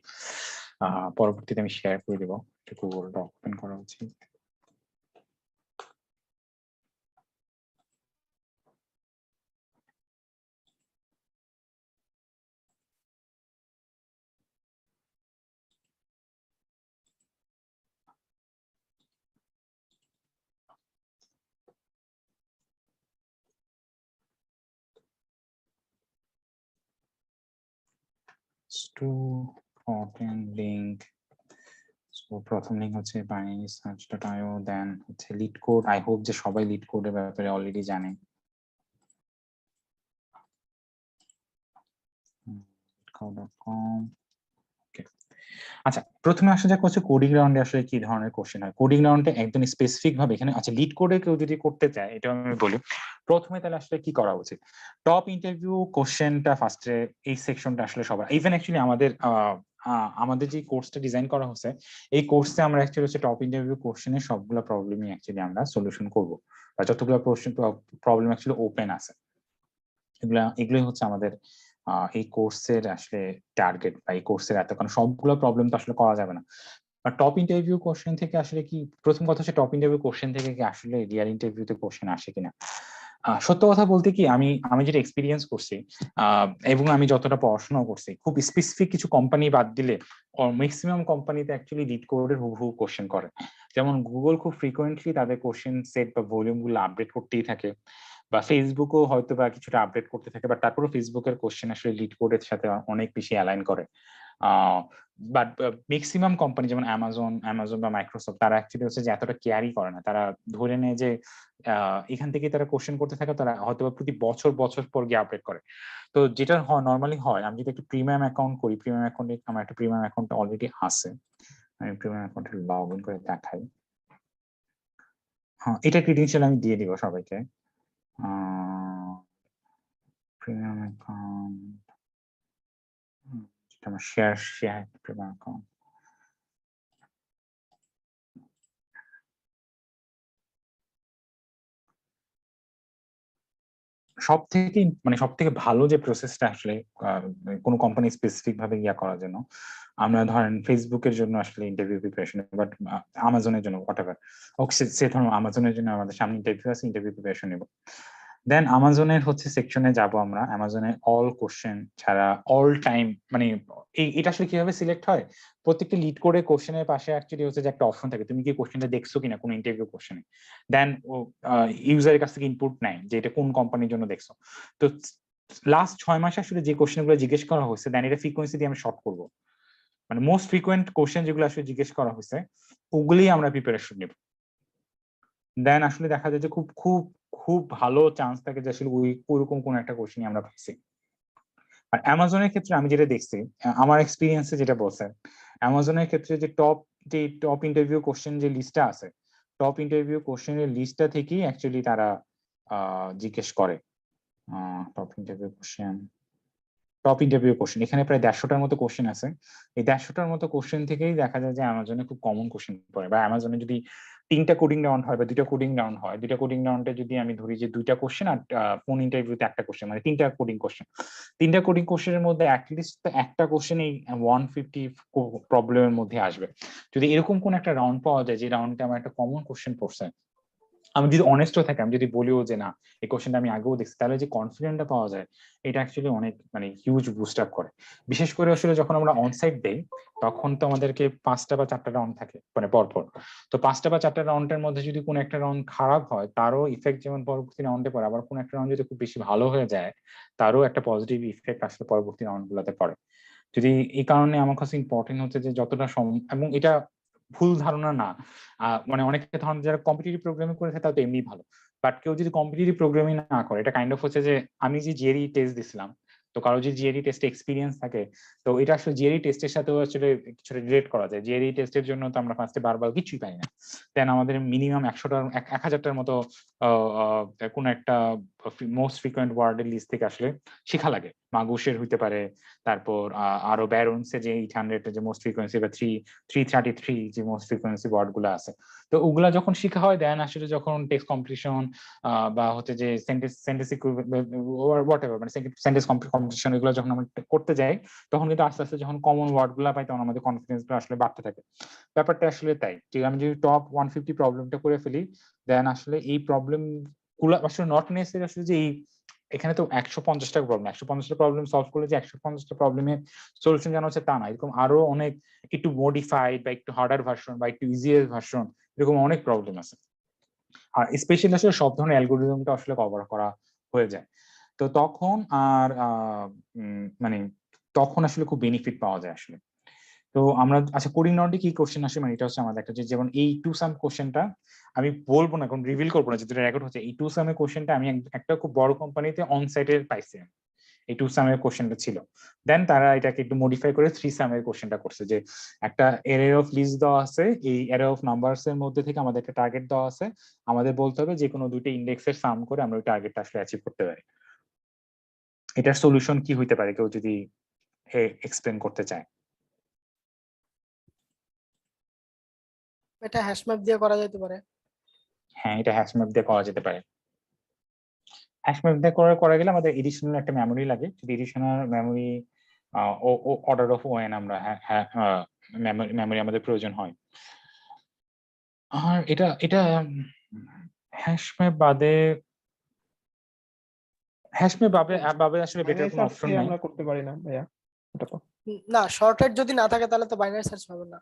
পরবর্তীতে আমি শেয়ার করে দেবো। গুগল ডক ওপেন করা উচিত। লিঙ্ক, প্রথম লিঙ্ক হচ্ছে pioneersearch.io, দেন হচ্ছে লিড কোড। আই হোপ যে সবাই লিড কোডের ব্যাপারে অলরেডি জানে। আচ্ছা, প্রথমে আসা যাক হচ্ছে কোডিং রাউন্ডে আসলে কি ধরনের কোশ্চেন হয়। কোডিং রাউন্ডে একদম স্পেসিফিক ভাবে এখানে, আচ্ছা লিড কোডে কেউ যদি করতে চায় এটা আমি বলি, প্রথমে তাহলে আসলে কি করা উচিত। টপ ইন্টারভিউ কোশ্চেনটা ফার্স্টে, এই সেকশনটা আসলে সবার, ইভেন অ্যাকচুয়ালি আমাদের যে কোর্সটা ডিজাইন করা হচ্ছে এই কোর্সে আমরা অ্যাকচুয়ালি হচ্ছে টপ ইন্টারভিউ কোশ্চেনের সবগুলো প্রবলেমই অ্যাকচুয়ালি আমরা সলিউশন করবো, বা যতগুলো প্রবলেম অ্যাকচুয়ালি ওপেন আছে এগুলোই হচ্ছে আমাদের এই কোর্সের আসলে টার্গেট, বা এই কোর্সের এত, কারণ সবগুলো প্রবলেম তো আসলে করা যাবে না। আর টপ ইন্টারভিউ কোশ্চেন থেকে আসলে কি, প্রথম কথা হচ্ছে টপ ইন্টারভিউ কোশ্চেন থেকে কি আসলে রিয়াল ইন্টারভিউতে কোশ্চেন আসে কিনা। সত্য কথা বলতে কি, আমি আমি যেটা এক্সপিরিয়েন্স করছি এবং আমি যতটা পড়াশোনা করছি, খুব স্পেসিফিক কিছু কোম্পানি বাদ দিলে ম্যাক্সিমাম কোম্পানিতে অ্যাকচুয়ালি লিড কোডের হুবহু কোশ্চেন করে। যেমন গুগল খুব ফ্রিকোয়েন্টলি তাদের কোশ্চেন সেট বা ভলিউম গুলো আপডেট করতেই থাকে, বা ফেসবুকও হয়তো বা কিছুটা আপডেট করতে থাকে, বাট তারপরে ফেসবুকের কোশ্চেন আসলে লিড কোডের সাথে অনেক বেশি অ্যালাইন করে। বাট ম্যাক্সিমাম কোম্পানি যেমন অ্যামাজন বা মাইক্রোসফট, তারা অ্যাকচুয়ালি হচ্ছে যে এতটা কেয়ারই করে না। তারা ধরে নেয় যে এখান থেকে তারা কোশ্চেন করতে থাকে, তারা হয়তো প্রতি বছর বছর পর গিয়ে আপডেট করে। তো যেটা নর্মালি হয়, আমি যদি একটু প্রিমিয়াম অ্যাকাউন্ট করি, প্রিমিয়াম অ্যাকাউন্টে আমার একটা প্রিমিয়াম অ্যাকাউন্ট অলরেডি আছে, আমি প্রিমিয়াম অ্যাকাউন্টে লগ ইন করে দেখাই। হ্যাঁ, এটা ক্রিডেনশিয়াল আমি দিয়ে দিব সবাইকে। প্রিমিয়াম অ্যাকাউন্ট, যেটা আমার শেয়ার প্রিমিয়াম অ্যাকাউন্ট। সব থেকে মানে সব থেকে ভালো যে প্রসেসটা আসলে কোনো কোম্পানি স্পেসিফিক ভাবে ইয়া করার জন্য, আমরা ধরেন ফেসবুকের জন্য আসলে ইন্টারভিউ প্রিপারেশন, বাট আমাজনের জন্য হোয়াটএভার, সে ধরুন আমাজনের জন্য আমাদের সামনে ইন্টারভিউ আছে, ইন্টারভিউ প্রিপারেশন নেব। দেন আমাজনের হচ্ছে সেকশনে যাব আমরা, আমাজনের অল কোশ্চেন ছাড়া অল টাইম, মানে এটা আসলে কিভাবে সিলেক্ট হয়, প্রত্যেকটা লিড করে কোশ্চেনের পাশে অ্যাকচুয়ালি হচ্ছে যে একটা অপশন থাকে, তুমি কি কোশ্চেনটা দেখছো কিনা কোনো ইন্টারভিউ কোশ্চেনে। দেন ইউজারের কাছ থেকে ইনপুট নেয় যে এটা কোন কোম্পানির জন্য দেখছো। তো লাস্ট 6 মাসে আসলে যে কোশ্চেন গুলো জিজ্ঞেস করা হয়েছে, দেন এটা ফ্রিকোয়েন্সি দিয়ে আমি শর্ট করবো, মানে মোস্ট ফ্রিকোয়েন্ট কোশ্চেন যেগুলো আসলে জিজ্ঞেস করা হয়েছে ওগুলি আমরা প্রিপারেশন নেব। দেন আসলে দেখা যায় যে খুব খুব খুব ভালো চান্স থাকে যে আসলে ওইরকম কোন একটা কোশ্চেন আমরা পাচ্ছি। আর অ্যামাজনের ক্ষেত্রে আমি যেটা দেখছি, আমার এক্সপিরিয়েন্সে যেটা বলছে, অ্যামাজনের ক্ষেত্রে যে টপ ইন্টারভিউ কোশ্চেন যে লিস্টটা আছে, টপ ইন্টারভিউ কোশ্চেনের লিস্টটা থেকেই অ্যাকচুয়ালি তারা জিজ্ঞেস করে। টপ ইন্টারভিউ কোশ্চেন, এখানে প্রায় 150টার মতো কোশ্চেন আছে। এই 150টার মতো কোশ্চেন থেকেই দেখা যায় যে অ্যামাজনে খুব কমন কোশ্চেন পড়ে, বা অ্যামাজনে যদি 3টা কোডিং রাউন্ড হয় বা 2টা কোডিং রাউন্ড হয়, 2টা কোডিং রাউন্ডে যদি আমি ধরি যে 2টা কোশ্চেন আর ফোন ইন্টারভিউতে একটা কোশ্চেন, মানে 3টা কোডিং কোশ্চেন, 3টা কোডিং কোশ্চেনের মধ্যে অ্যাটলিস্ট একটা কোশ্চেন এই 150 প্রবলেমের মধ্যে আসবে। যদি এরকম কোন একটা রাউন্ড পাওয়া যায় যে রাউন্ডে আমার একটা কমন কোশ্চেন পড়ছে, আমি যদি অনেস্ট থাকি, আমি যদি বলিও যে না এই কোশ্চেনটা আমি আগেও দেখছি, তাহলে যে কনফিডেন্টটা পাওয়া যায়, এটা অ্যাকচুয়ালি অনেক মানে হিউজ বুস্ট আপ করে। বিশেষ করে আসলে যখন আমরা অনসাইট দেই, তখন তো আমাদেরকে 5টা বা 4টা রাউন্ড থাকে মানে পরপর। তো 5টা বা 4টা রাউন্ডের মধ্যে যদি কোনো একটা রাউন্ড খারাপ হয়, তারও ইফেক্ট যেমন পরবর্তী রাউন্ডে পড়ে, আবার কোনো একটা রাউন্ড যদি খুব বেশি ভালো হয়ে যায়, তারও একটা পজিটিভ ইফেক্ট আসলে পরবর্তী রাউন্ড গুলোতে পড়ে। যদি এই কারণে আমার কাছে ইম্পর্টেন্ট হচ্ছে যে যতটা এবং এটা ভুল ধারণা না, মানে অনেকে ধারণা যারা কম্পিটিটিভ প্রোগ্রামিং করে থাকে তারা তো এমনি ভালো, বাট কেউ যদি কম্পিটিটিভ প্রোগ্রামিং না করে, এটা কাইন্ড অফ হচ্ছে যে আমি যে জিআরই টেস্ট দিছিলাম, তো কারো যদি জিআরই টেস্টে এক্সপিরিয়েন্স থাকে, তো এটা আসলে জিআরই টেস্টের সাথেও আসলে কিছুটা রিলেট করা যায়। জিআরই টেস্টের জন্য তো আমরা ফার্স্টে বারবার কিছুই পাই না, দেন আমাদের মিনিমাম 100টার 1000টার মতো কোন একটা মোস্ট ফ্রিকোয়েন্ট ওয়ার্ডের লিস্ট থেকে আসলে শেখা লাগে। মাগুসের হইতে পারে, তারপর আরো ব্যারনসে যে 800 যে মোস্ট ফ্রিকোয়েন্সি, বা 333 যে মোস্ট ফ্রিকোয়েন্সি ওয়ার্ড গুলো আছে, তো ওগুলা যখন শেখা হয়, দেন আসলে যখন টেক্সট কম্পিটিশন বা হচ্ছে যে সেন্টেন্স হোয়াট এভার, মানে সেন্টেন্স কম্পিটিশন এগুলো যখন আমরা করতে যাই, তখন কিন্তু আস্তে আস্তে যখন কমন ওয়ার্ড গুলা পাই, তখন আমাদের কনফিডেন্স আসলে বাড়তে থাকে। ব্যাপারটা আসলে তাই, ঠিক আমি যদি টপ 150 প্রবলেমটা করে ফেলি, দেন আসলে এই প্রবলেম গুলো আসলে নট নেসেসারি আসলে যে এই এখানে তো 150টা প্রবলেম, 150টা প্রবলেম সলভ করলে যে 150টা প্রবলেমের সলিউশন জানা হচ্ছে তা না, এরকম আরো অনেক একটু মডিফাইড বা একটু হার্ডার ভার্সন বা একটু ইজিয়ার ভার্সন, এরকম অনেক প্রবলেম আছে। আর স্পেশালি আসলে সব ধরনের অ্যালগোরিদমটা আসলে কভার করা হয়ে যায়। তো তখন আর মানে তখন আসলে খুব বেনিফিট পাওয়া যায় আসলে। তো আমরা আচ্ছা কোডিং রাউন্ডে কি কোশ্চেন আসে, মানে এটা হচ্ছে আমাদের একটা যেমন এই টু সাম কোশ্চেনটা আমি বলবো না, এখন রিভিল করবো না, যেটা রেকর্ড হচ্ছে, এই টু সামের কোশ্চেনটা আমি একটা খুব বড় কোম্পানিতে অন সাইটে পাইছি। এই টু সামের কোশ্চেনটা ছিল, দেন তারা এটাকে একটু মডিফাই করে থ্রি সামের কোশ্চেনটা করছে, যে একটা এরে অফ লিস্ট দেওয়া আছে, এই এরে অফ নাম্বারস এর মধ্যে থেকে আমাদের একটা টার্গেট দেওয়া আছে, আমাদের বলতে হবে যে কোনো দুইটা ইন্ডেক্সের সাম করে আমরা ওই টার্গেটটা আসলে অ্যাচিভ করতে পারি। এটার সলিউশন কি হইতে পারে, কেউ যদি এক্সপ্লেন করতে চায়? এটা হ্যাশ ম্যাপ দিয়ে করা যেতে পারে। হ্যাঁ, এটা হ্যাশ ম্যাপ দিয়ে করা যেতে পারে। হ্যাশ ম্যাপ দিয়ে করা গেলে আমাদের এডিশনাল একটা মেমোরি লাগে, যদি additional memory order of when আমরা মেমোরি আমাদের প্রয়োজন হয়। আর এটা এটা হ্যাশ ম্যাপ বাদে হ্যাশম্যাপ ভাবে আসলে বেটার বাইনারি কোনো সার্চ অপশন নাই। আমরা করতে পারি না ভাইয়া, এটা তো না, শর্টেড যদি না থাকে তাহলে তো বাইনারি সার্চ হবে না।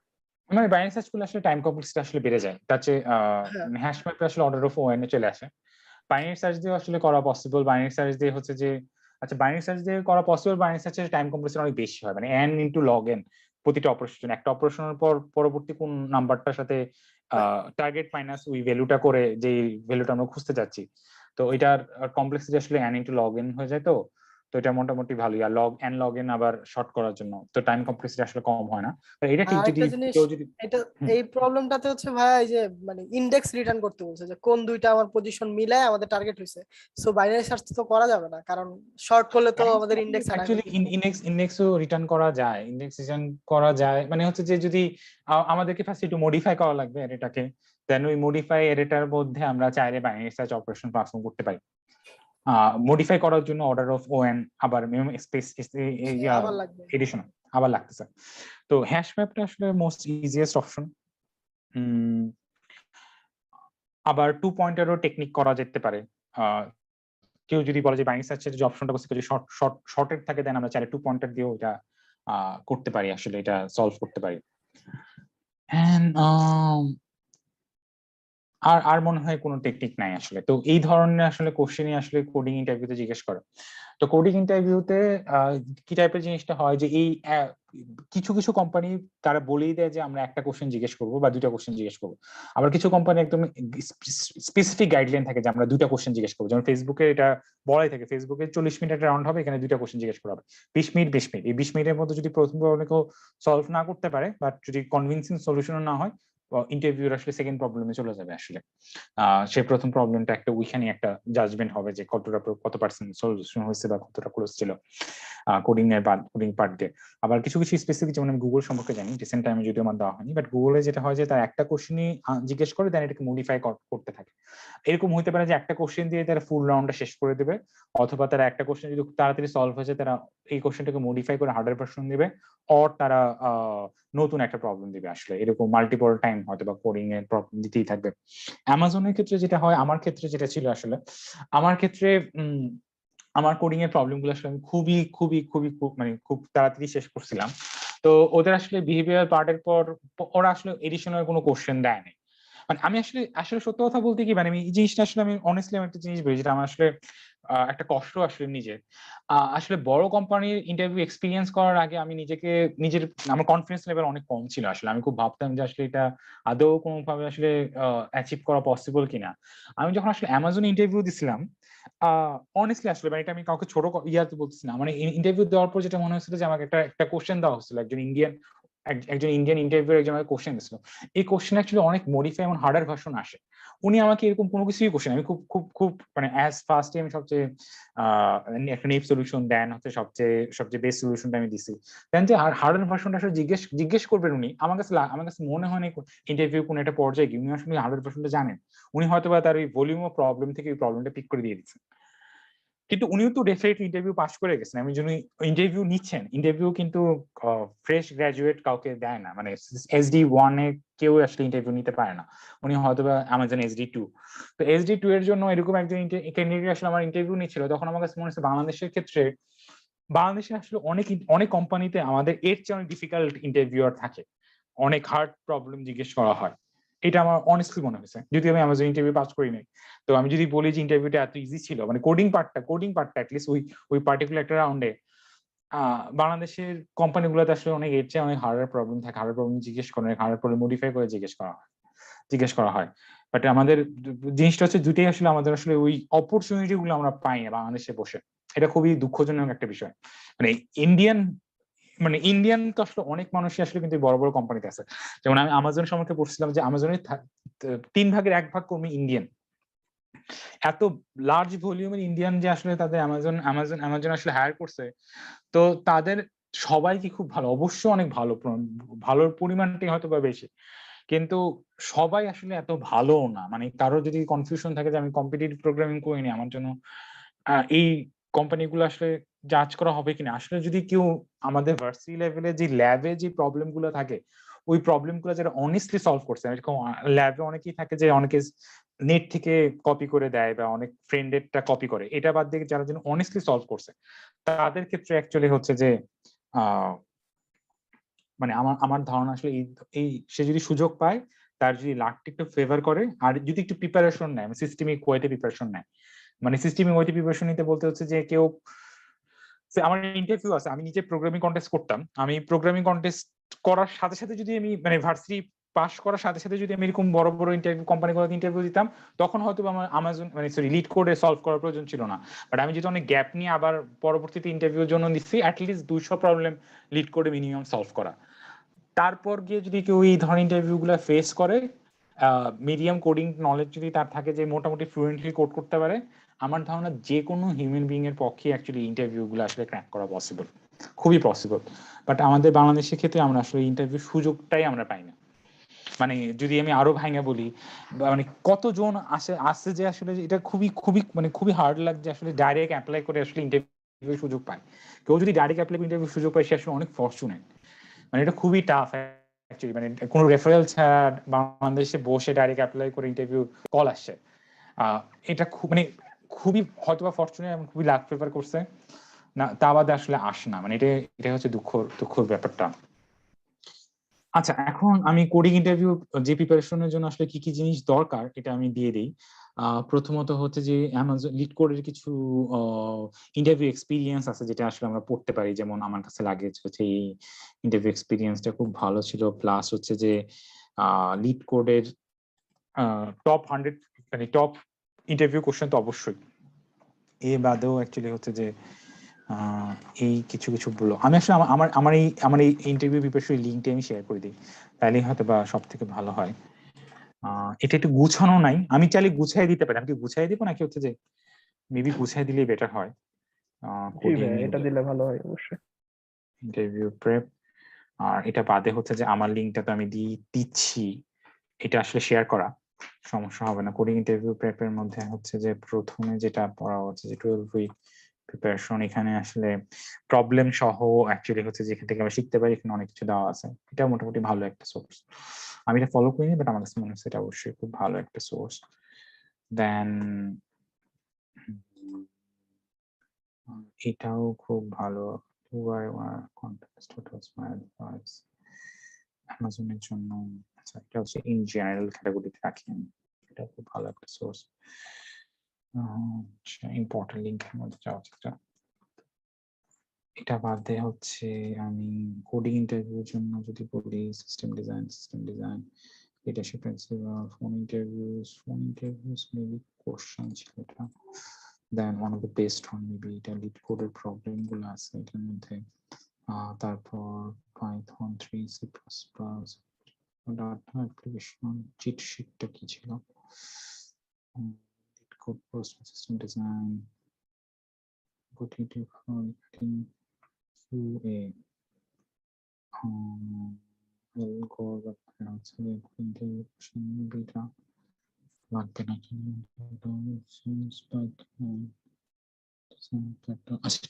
মানে বাইনারি সার্চ করলে আসলে টাইম কমপ্লেক্সিটি আসলে বেড়ে যায়, তার চেয়ে হ্যাঁ, হ্যাশম্যাপে আসলে অর্ডার অফ ওএন এ চলে আসে। বাইনারি সার্চ দিয়ে আসলে করা পসিবল, বাইনারি সার্চ দিয়ে হচ্ছে যে আচ্ছা বাইনারি সার্চ দিয়ে করা পসিবল, বাইনারি সার্চের টাইম কমপ্লেক্সিটি অনেক বেশি হয়, মানে n ইনটু log n প্রতিটা অপারেশন, একটা অপারেশনের পর পরবর্তী কোন নাম্বারটার সাথে টার্গেট মাইনাস ওই ভ্যালুটা করে যে ভ্যালুটা আমরা খুঁজতে যাচ্ছি, তো এটার কমপ্লেক্সিটি আসলে n ইনটু log n হয়ে যায়। তো তো এটা মোটামুটি ভালোই, আর log n আবার শর্ট করার জন্য তো টাইম কমপ্লেক্সিটি আসলে কম হয় না। এটা ঠিক, যদি আরেকটা জিনিস, কেউ যদি এটা এই প্রবলেমটাতে হচ্ছে ভাইয়া, এই যে মানে ইন্ডেক্স রিটার্ন করতে বলছে যে কোন দুইটা আমার পজিশন মিলায় আমাদের টার্গেট হইছে। সো বাইনারি সার্চ তো করা যাবে না, কারণ শর্ট করলে তো আমাদের ইন্ডেক্স হারায় অ্যাকচুয়ালি যাবে। ইন্ডেক্সও রিটার্ন করা যায়, মানে হচ্ছে যে যদি আমাদেরকে ফার্স্ট একটু মডিফাই করা লাগবে এটাকে, দেন ওই মডিফাই এটার মধ্যে আমরা চাইলে বাইনারি সার্চ অপারেশন পারফর্ম করতে পারি। মডিফাই করার জন্য অর্ডার অফ ওএন আবার মিনিমাম স্পেস আবার লাগবে। এডিশন আবার লাগতেছে। তো হ্যাশ ম্যাপটা আসলে মোস্ট ইজিয়েস্ট অপশন। আবার 2 পয়েন্টেরও টেকনিক করা যেতে পারে। কেউ যদি বলে যে বাইনারি সার্চের যে অপশনটা করছে যদি শর্টেড থাকে, দেন আমরা চাইলে 2 পয়েন্টার দিয়েও এটা করতে পারি, আসলে এটা সলভ করতে পারি। আর আর মনে হয় কোনো টেকনিক নাই আসলে। তো এই ধরনের আসলে কোশ্চেনই আসলে কোডিং ইন্টারভিউতে জিজ্ঞেস করে। তো কোডিং ইন্টারভিউতে কি টাইপের জিনিসটা হয় যে এই কিছু কিছু কোম্পানি তারা বলেই দেয় যে আমরা একটা কোশ্চেন জিজ্ঞেস করবো বা দুইটা কোশ্চেন জিজ্ঞেস করবো, আবার কিছু কোম্পানি একদম স্পেসিফিক গাইডলাইন থাকে যে আমরা দুইটা কোশ্চেন জিজ্ঞেস করবো। যেমন ফেসবুকে এটা বলাই থাকে, ফেসবুকে 40 মিনিট একটা রাউন্ড হবে, এখানে দুইটা কোশ্চেন জিজ্ঞেস করা হবে 20 মিনিট 20 মিনিট। এই 20 মিনিটের মধ্যে যদি প্রথম প্রবলেম সলভ না করতে পারে বা যদি কনভিনসিং সলিউশন না হয়, ইন্টারভিউর আসলে সেকেন্ড প্রবলেমে চলে যাবে আসলে। সে প্রথম প্রবলেমটা একটা ওইখানে একটা জাজমেন্ট হবে যে কত পার্সেন্ট সলিউশন হয়েছে বা কতটা ক্লোজ ছিল কোডিং পার্ট দিয়ে। আবার কিছু কিছু স্পেসিফিক, যেমন আমি গুগল সম্পর্কে জানি, রিসেন্ট টাইমে যদিও আমার দেওয়া হয়নি, বাট গুগলে যেটা হয় যে তার একটা কোশ্চেনই জিজ্ঞেস করে দেন এটাকে মডিফাই করতে থাকে। এরকম হতে পারে যে একটা কোশ্চেন দিয়ে তারা ফুল রাউন্ডটা শেষ করে দেবে, অথবা তারা একটা কোশ্চেন যদি তাড়াতাড়ি সলভ হয়েছে তারা এই কোশ্চেনটাকে মডিফাই করে 100% দিবে, অর তারা নতুন একটা প্রবলেম দিবে। আসলে এরকম মাল্টিপল টাইম হয়তো বা কোডিং এর প্রবলেম দিতেই থাকবে। অ্যামাজনের ক্ষেত্রে যেটা হয়, আমার ক্ষেত্রে যেটা ছিল আসলে, আমার ক্ষেত্রে আমার কোডিং এর প্রবলেম গুলো আসলে আমি মানে খুব তাড়াতাড়ি শেষ করছিলাম। তো ওদের আসলে বিহেভিয়ার পার্টের পর ওরা আসলে এডিশনাল কোনো কোশ্চেন দেয় না। মানে আমি আসলে আসলে সত্য কথা বলতে কি, মানে আমি এই জিনিসটা আসলে আমি অনেস্টলি আমি একটা জিনিস বলি যেটা আমার আসলে একটা কষ্ট আসলে নিজের। আসলে বড় কোম্পানির ইন্টারভিউ এক্সপিরিয়েন্স করার আগে আমি আমার কনফিডেন্স লেভেল অনেক কম ছিল আসলে। আমি খুব ভাবতাম যে আসলে এটা আদৌ কোনোভাবে আসলে অ্যাচিভ করা পসিবল কিনা। আমি যখন আসলে অ্যামাজন ইন্টারভিউ দিছিলাম, অনেস্টলি আসলে মানে এটা আমি কাউকে ছোট ইয়াতে বলতেছি না, মানে ইন্টারভিউ দেওয়ার পর যেটা মনে হচ্ছিল যে আমাকে একটা কোশ্চেন দেওয়া হচ্ছিল, একজন ইন্ডিয়ান ইন্টারভিউ একজন আমাকে কোশ্চেন দিছিল। এই কোশ্চেন অ্যাকচুয়ালি অনেক মডিফাই এবং হার্ডার ভার্সন আসে। উনি আমাকে এরকম কোনো কিছুই কোশ্চেন, আমি খুব খুব খুব মানে অ্যাজ ফার্স্টে আমি সবচেয়ে একটা নেপ সলিউশন দেন হচ্ছে সবচেয়ে বেস্ট সলিউশনটা আমি দিছি। দেন যে হার্ডার ভার্সনটা আসলে জিজ্ঞেস করবেন উনি, আমার কাছে মনে হয় না ইন্টারভিউ কোন একটা পর্যায়ে গিয়ে উনি আসলে হার্ডার ভার্সনটা জানেন। উনি হয়তো বা তার ওই ভলিউম অফ প্রবলেম থেকে ওই প্রবলেমটা পিক করে দিয়ে দিচ্ছেন। কিন্তু উনিও তো ডেফিনেটলি ইন্টারভিউ পাস করে গেছেন। আমি যিনি ইন্টারভিউ নিচ্ছেন, ইন্টারভিউ কিন্তু ফ্রেশ গ্রাজুয়েট কাউকে দেয় না, মানে SD1 এ কেউ আসলে ইন্টারভিউ নিতে পারে না। উনি হয়তো বা আমাজন SD2। তো SD2 এর জন্য এরকম একজন ক্যান্ডিডেট আসলে আমার ইন্টারভিউ নিচ্ছিল, তখন আমার কাছে মনে হচ্ছে বাংলাদেশের ক্ষেত্রে বাংলাদেশে আসলে অনেক কোম্পানিতে আমাদের এর চেয়ে অনেক ডিফিকাল্ট ইন্টারভিউয়ার থাকে, অনেক হার্ড প্রবলেম জিজ্ঞেস করা হয়। এটা আমার অনেস্টলি মনে হয়েছে, যদি আমি আমাজন ইন্টারভিউ পাস করি নাই। তো আমি যদি বলি যে ইন্টারভিউটা এত ইজি ছিল, মানে কোডিং পার্টটা অ্যাটলিস্ট ওই পার্টিকুলার একটা রাউন্ডে বাংলাদেশের কোম্পানিগুলোতে আসলে অনেক এর চেয়ে অনেক হার্ডার প্রবলেম থাকে, হার্ডার প্রবলেম জিজ্ঞেস করে, হার্ডার প্রবলেম মডিফাই করে জিজ্ঞেস করা হয়। বাট আমাদের জিনিসটা হচ্ছে দুইটাই আসলে আমাদের আসলে ওই অপরচুনিটি গুলো আমরা পাই না বাংলাদেশে বসে। এটা খুবই দুঃখজনক একটা বিষয়। মানে ইন্ডিয়ান তো আসলে অনেক মানুষই আসলে কিন্তু বড় বড় কোম্পানিতে আছে। যেমন আমি আমাজন সম্পর্কে পড়ছিলাম যে আমাজনের 3/1 কর্মী ইন্ডিয়ান। এত লার্জ ভলিউমের ইন্ডিয়ান যে আসলে তাদের আমাজন আসলে হায়ার করছে, তো তাদের সবাই কি খুব ভালো? অবশ্য অনেক ভালোর পরিমাণটাই হয়তো বা বেশি, কিন্তু সবাই আসলে এত ভালো না। মানে কারো যদি কনফিউশন থাকে যে আমি কম্পিটিটিভ প্রোগ্রামিং করিনি, আমার জন্য এই কোম্পানিগুলো আসলে জাজ করা হবে কিনা, আসলে যদি কেউ আমাদের ভার্সিটি লেভেলে যে ল্যাবে যে প্রবলেম গুলো থাকে, ওই প্রবলেম গুলো যারা অনেস্টলি সলভ করছে, এরকম ল্যাবে অনেকেই থাকে যে অনেকে নেট থেকে কপি করে দেয় বা অনেক ফ্রেন্ডেরটা কপি করে, এটা বাদ দিয়ে যারা যেন অনেস্টলি সলভ করছে তাদের ক্ষেত্রে অ্যাকচুয়ালি হচ্ছে যে মানে আমার আমার ধারণা আসলে এই সে যদি সুযোগ পায়, তার যদি লাকটা একটু ফেভার করে আর যদি একটু প্রিপারেশন নেয়, সিস্টেমিক ওয়েতে প্রিপারেশন নেয়, মানে সিস্টেমিক ওয়েতে প্রিপারেশন নিতে বলতে হচ্ছে যে কেউ আমার ইন্টারভিউ আছে, আমি নিজে প্রোগ্রামিং কন্টেস্ট করতাম, আমি প্রোগ্রামিং কন্টেস্ট করার সাথে সাথে যদি আমি মানে ভার্সিটি পাস করার সাথে সাথে যদি আমি এরকম বড় বড় ইন্টারভিউ কোম্পানিগুলোতে ইন্টারভিউ দিতাম, তখন হয়তো আমার আমাজন মানে সরি লিড কোডে সলভ করার প্রয়োজন ছিল না। বাট আমি যদি অনেক গ্যাপ নিয়ে আবার পরবর্তীতে ইন্টারভিউর জন্য দিচ্ছি, অ্যাটলিস্ট 200 প্রবলেম লিড কোডে মিনিমাম সলভ করা। তারপর গিয়ে যদি কেউ এই ধরনের ইন্টারভিউ গুলা ফেস করে, মিডিয়াম কোডিং নলেজ যদি তার থাকে, যে মোটামুটি ফ্লুয়েন্টলি কোড করতে পারে, আমার ধারণা যে কোনো হিউম্যান বিং এর পক্ষে অ্যাকচুয়ালি ইন্টারভিউ গুলো আসলে ক্র্যাক করা পসিবল, খুবই পসিবল। বাট আমাদের বাংলাদেশের ক্ষেত্রে আমরা আসলে ইন্টারভিউ সুযোগটাই আমরা পাই না। মানে যদি আমি আরো ভাঙা বলি, মানে কতজন আসে যে আসলে এটা খুবই খুবই মানে খুবই হার্ড লাগছে আসলে ডাইরেক্ট অ্যাপ্লাই করে আসলে ইন্টারভিউ সুযোগ পায়। কেউ যদি ডাইরেক্ট অ্যাপ্লাই করে ইন্টারভিউ সুযোগ পায়, সে আসলে অনেক ফরচুনেট। মানে এটা খুবই টাফ অ্যাকচুয়ালি, মানে কোনো রেফারেল ছাড়া বাংলাদেশে বসে ডাইরেক্ট অ্যাপ্লাই করে ইন্টারভিউ কল আসছে। এটা খুব মানে খুবই হয়তোবা ফরচুনেট এবং খুবই লাক প্রেফার করছে না, তা বাদে আসলে আসে না। মানে এটা হচ্ছে দুঃখর ব্যাপারটা। আচ্ছা, এখন আমি কোডিং ইন্টারভিউ যে প্রিপারেশনের জন্য আসলে কি কি জিনিস দরকার এটা আমি দিয়ে দিই। প্রথমত হচ্ছে যে অ্যামাজন লিড কোডের কিছু ইন্টারভিউ এক্সপিরিয়েন্স আছে যেটা আসলে আমরা পড়তে পারি। যেমন আমার কাছে লাগে হচ্ছে এই ইন্টারভিউ এক্সপিরিয়েন্সটা খুব ভালো ছিল, প্লাস হচ্ছে যে লিড কোডের টপ 100 মানে টপ ইন্টারভিউ কোশ্চেন তো অবশ্যই। এ বাদেও অ্যাকচুয়ালি হচ্ছে যে এই কিছু কিছু বললো, আমি আসলে আমার এই ইন্টারভিউ প্রিপারেশন লিঙ্কটা আমি শেয়ার করে দিই, তাহলে হয়তো বা সব থেকে ভালো হয়। এটা একটু গুছানো নাই, আমি চাইলে গুছাই দিতে পারি। আমি কি গুছাই দিব নাকি হচ্ছে যে মেবি গুছাই দিলেই বেটার হয়? জি কোডিং ভাইয়া, এটা দিলে ভালো হয় অবশ্যই। Interview prep. আর এটা বাদে হচ্ছে যে আমার লিঙ্কটা তো আমি দিচ্ছি, এটা আসলে শেয়ার করা সমস্যা হবে না। কোডিং ইন্টারভিউ প্রেপের মধ্যে হচ্ছে যে প্রথমে যেটা পড়া হচ্ছে যে 12 উইক প্রিপারেশন, এখানে আসলে প্রবলেম সহ অ্যাকচুয়ালি হচ্ছে যেখান থেকে আমরা শিখতে পারি, এখানে অনেক কিছু দেওয়া আছে। এটা মোটামুটি ভালো একটা সোর্স, আমি এটা ফলো করিনি বাট আমার কাছে মনে হচ্ছে এটা অবশ্যই খুব ভালো একটা সোর্স। দেন এটাও খুব ভালো, অ্যামাজনের জন্য। আচ্ছা, এটা হচ্ছে ইন জেনারেল ক্যাটাগরিতে রাখি আমি, এটা খুব ভালো একটা সোর্স। ইম্পর্টেন্ট লিঙ্কের মধ্যে যাওয়া উচিত। এটা বাদে হচ্ছে আমি কোডিং ইন্টারভিউর জন্য যদি বলি, system design, leadership principle, phone interviews maybe question ছিল এটা। Then one of the best one maybe এটা লিড কোডের প্রবলেম গুলো আছে এটার মধ্যে। তারপর Python 3, C++, data application, cheat শিটটা কি ছিল, LeetCode post system design, বুটিটি ফর্মেটিং, QA, লাগবে নাকি?